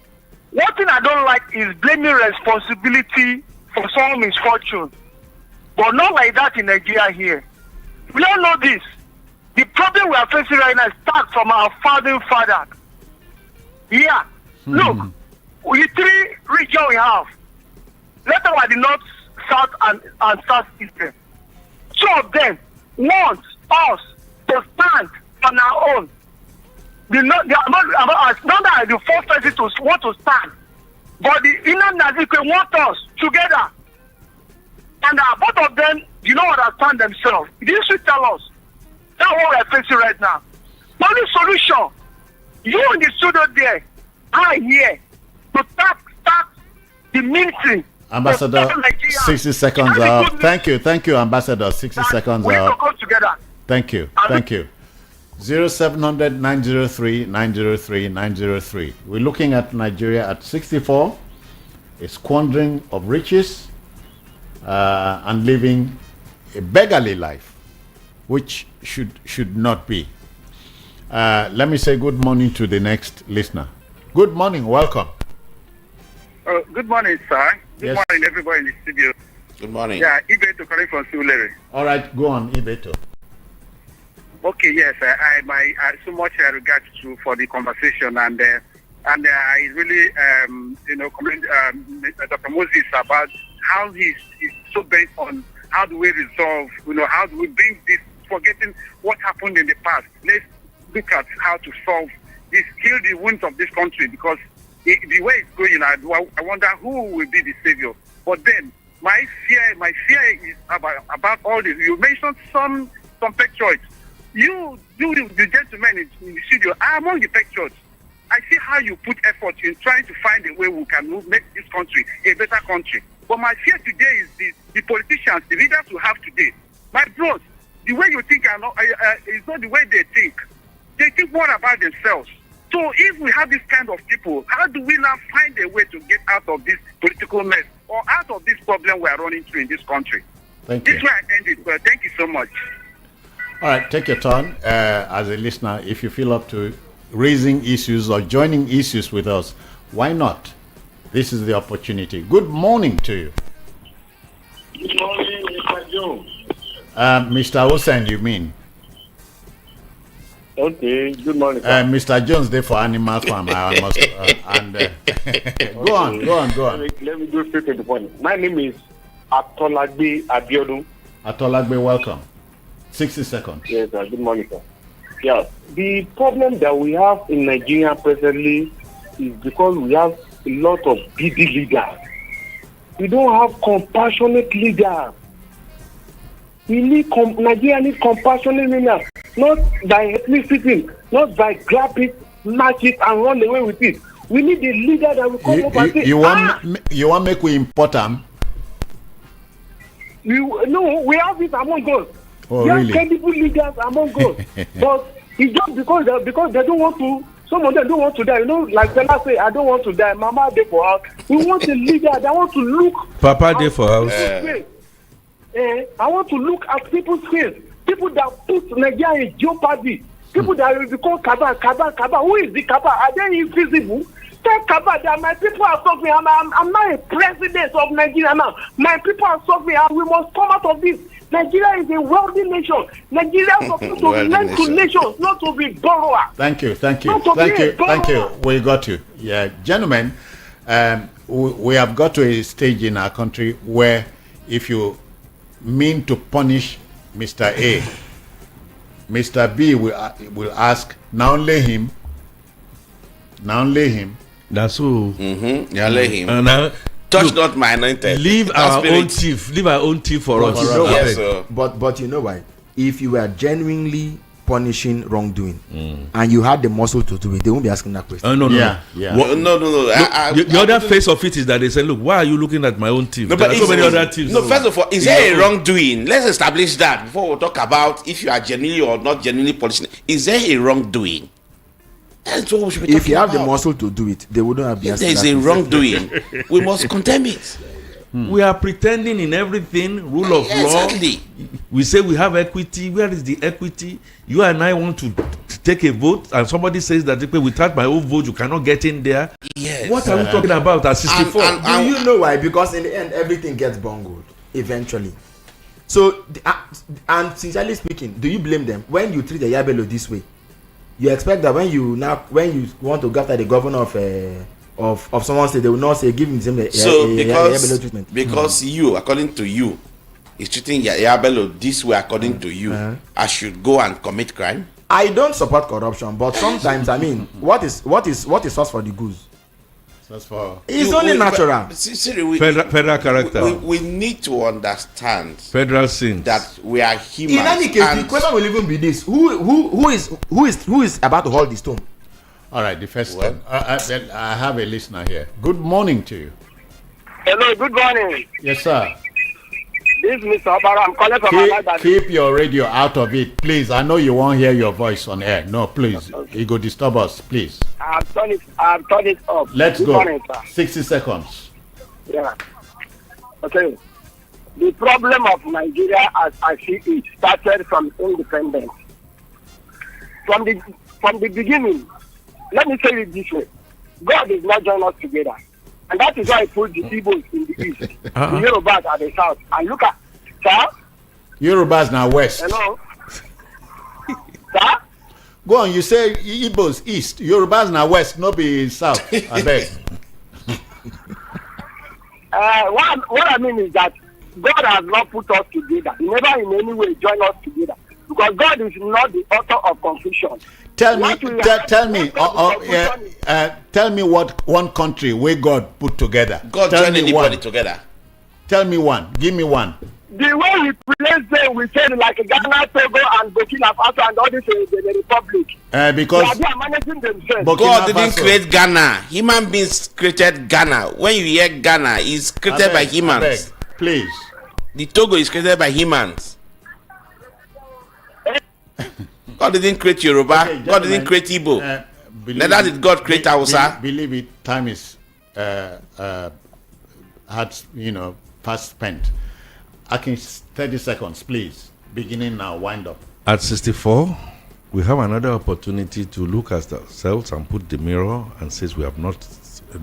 one thing I don't like is blaming responsibility for some misfortune. But not like that in Nigeria here. We all know this. The problem we are facing right now starts from our founding father. Yeah. Look, the three regions we have. Let's talk about the north, south, and southeastern. two of them want us to stand on our own. Not that the first person to want to stand, but the inner Nazikwe want us together. And both of them, you know, understand themselves. This should tell us. That's what we're facing right now. The only solution, you in the studio there, I here, to start the meeting. Ambassador, 60 seconds out. Thank you, Ambassador. 60 seconds we out. need to come together. Thank you. 0700 903 903 903. We're looking at Nigeria at 64, a squandering of riches, and living a beggarly life, which should not be. Let me say good morning to the next listener. Good morning, welcome. Good morning, sir. Good Yes. morning, everybody in the studio. Good morning. Yeah, Ibeto calling from Sulere. All right, go on, Ibeto. Okay, yes, I so much regard to for the conversation, and I really commend Dr. Moses about how he's so bent on how do we resolve, how do we bring this, forgetting what happened in the past. Let's look at how to solve this, heal the wounds of this country, because the way it's going, I wonder who will be the savior. But then my fear is about all this. You mentioned some patriots. You the gentlemen in the studio are among the patriots. I see how you put effort in trying to find a way we can make this country a better country. But my fear today is the politicians, the leaders we have today. My bros, the way you think is not the way they think. They think more about themselves. So if we have this kind of people, how do we now find a way to get out of this political mess or out of this problem we are running through in this country? Thank you. This is where I end it. Well, thank you so much. All right, take your turn as a listener. If you feel up to raising issues or joining issues with us, why not? This is the opportunity. Good morning to you. Good morning, Mr. Jones. Mr. Hussein, you mean? Okay, good morning. Mr. Jones, there for Animal Farm. I must, go on. Let me go straight to the point. My name is Atolagbe Abiodun. Atolagbe, welcome. 60 seconds. Yes, sir. Good morning, sir. Yeah, the problem that we have in Nigeria presently is because we have a lot of greedy leaders. We don't have compassionate leaders. Nigeria needs compassionate leaders, not by ethnicity, not by grab it, match it, and run away with it. We need a leader that will come up and say, you want make we import them? No, we have it among us. Oh, we have really? credible leaders among us. But it's just because they don't want to. Some of them don't want to die. Like Fela say, I don't want to die. Mama dey for house. We want a leader that want to look. Papa dey for house. I want to look at people's face. People that put Nigeria in jeopardy. People that will become Kaba. Who is the Kaba? Are they invisible? Tell Kaba that my people are suffering. I'm not a president of Nigeria now. My people are suffering, and we must come out of this. Nigeria is a wealthy nation. Nigeria is supposed to lend to nations, not to be borrower. Thank you. Thank you. We got you. Yeah, gentlemen, we have got to a stage in our country where if you mean to punish Mr. A, Mr. B will ask, now lay him. That's all. Yeah, lay him. Now, touch not my anointed. Leave our own thief for us. Yes, sir. But you know why? If you were genuinely punishing wrongdoing and you had the muscle to do it, they won't be asking that question. No. Yeah. No. The other face of it is that they say, look, why are you looking at my own thief? No, There but are so many other thieves. No, first of all, is there a wrongdoing? Let's establish that before we talk about if you are genuinely or not genuinely punishing. Is there a wrongdoing? That's what we should be talking about. If you have the muscle to do it, they wouldn't have been If there is a wrongdoing, we must condemn it. We are pretending in everything, rule of law. Exactly. We say we have equity. Where is the equity? You and I want to take a vote, and somebody says that without my own vote, you cannot get in there. Yes. What are we talking about at 64? Do you know why? Because in the end, everything gets bungled eventually. So, and sincerely speaking, do you blame them when you treat the Yabelo this way? You expect that when you want to go after the governor of someone state, they will not say give him the same treatment. Because you, according to you, is treating Yaya Bello this way according to you, I should go and commit crime? I don't support corruption, but sometimes I mean, what is sauce for the goose? That's for It's only natural. Federal character. We need to understand Federal sins. that we are humans. In any case, the question will even be this: who is about to hold the stone? all right. The first one. I have a listener here. Good morning to you. Hello, good morning. Yes, sir. This is Mr. Obara. I'm calling from Alagba. Keep your radio out of it, please. I know you won't hear your voice on air. No, please. Okay. It go disturb us, please. I've turned it off. Let's Good go. morning, sir. 60 seconds. Yeah. Okay. The problem of Nigeria, as I see it, started from independence. From the beginning, let me say it this way: God is not joining us together, and that is why He put the Igbos in the east, the Yorubas at the south. And look at, sir. Yorubas now west. Hello, sir. Go on. You say Igbos east, Yorubas now west, no be south. I beg. What I mean is that God has not put us together. He never in any way joined us together, because God is not the author of confusion. Tell me what one country where God put together. God Tell join me anybody one. together. Tell me one. Give me one. The way He placed them, we said like Ghana, Togo, and Burkina Faso, and all this the republic. Because they are managing themselves. God didn't create Ghana. Human beings created Ghana. When you hear Ghana, it's created by humans. Please. The Togo is created by humans. God didn't create Yoruba. Okay, God didn't create Igbo. Neither did God create Hausa. Believe it, time is past spent. I can 30 seconds, please. Beginning now, wind up. At 64, we have another opportunity to look at ourselves and put the mirror and says we have not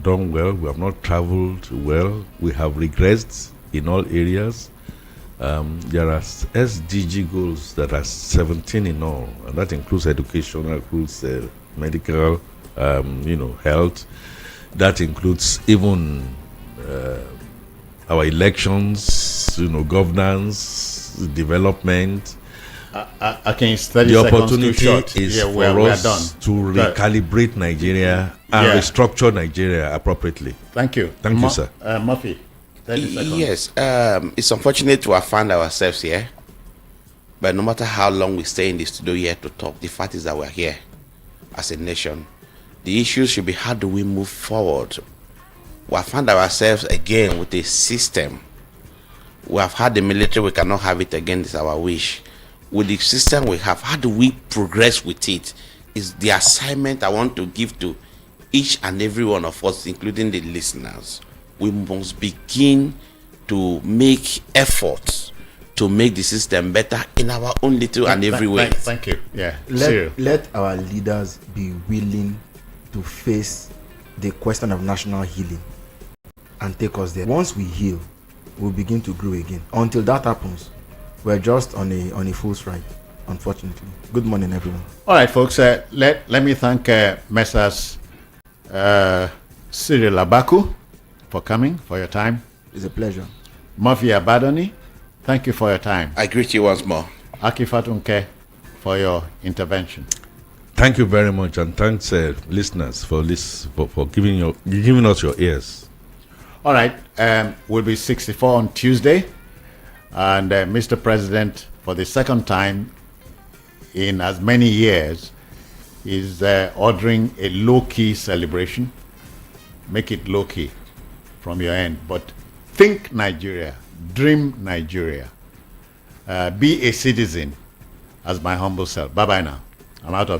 done well, we have not traveled well, we have regressed in all areas. There are SDG goals that are 17 in all, and that includes education, that includes medical, health, that includes even our elections, governance, development. I can 30 the seconds opportunity too short. is Yeah, for we're us done. to recalibrate Nigeria and restructure Nigeria appropriately. Thank you. Thank you, sir. Murphy, 30 seconds. Yes, it's unfortunate to have found ourselves here, but no matter how long we stay in the studio here to talk, the fact is that we're here as a nation. The issue should be, how do we move forward? We have found ourselves again with a system. We have had the military, we cannot have it again, it's our wish. With the system we have, how do we progress with it? Is the assignment I want to give to each and every one of us, including the listeners. We must begin to make efforts to make the system better in our own little and every way. Thank you. Yeah. Let our leaders be willing to face the question of national healing and take us there. Once we heal, we'll begin to grow again. Until that happens, we're just on a full strike, unfortunately. Good morning, everyone. All right, folks. Let me thank Messrs. Cyril Abaku for coming, for your time. It's a pleasure. Murphy Abadoni, thank you for your time. I greet you once more. Aki Fatunke for your intervention. Thank you very much, and thanks listeners for giving us your ears. All right, we'll be 64 on Tuesday, and Mr. President, for the second time in as many years, is ordering a low-key celebration. Make it low-key from your end, but think Nigeria, dream Nigeria, be a citizen, as my humble self. Bye-bye now. I'm out of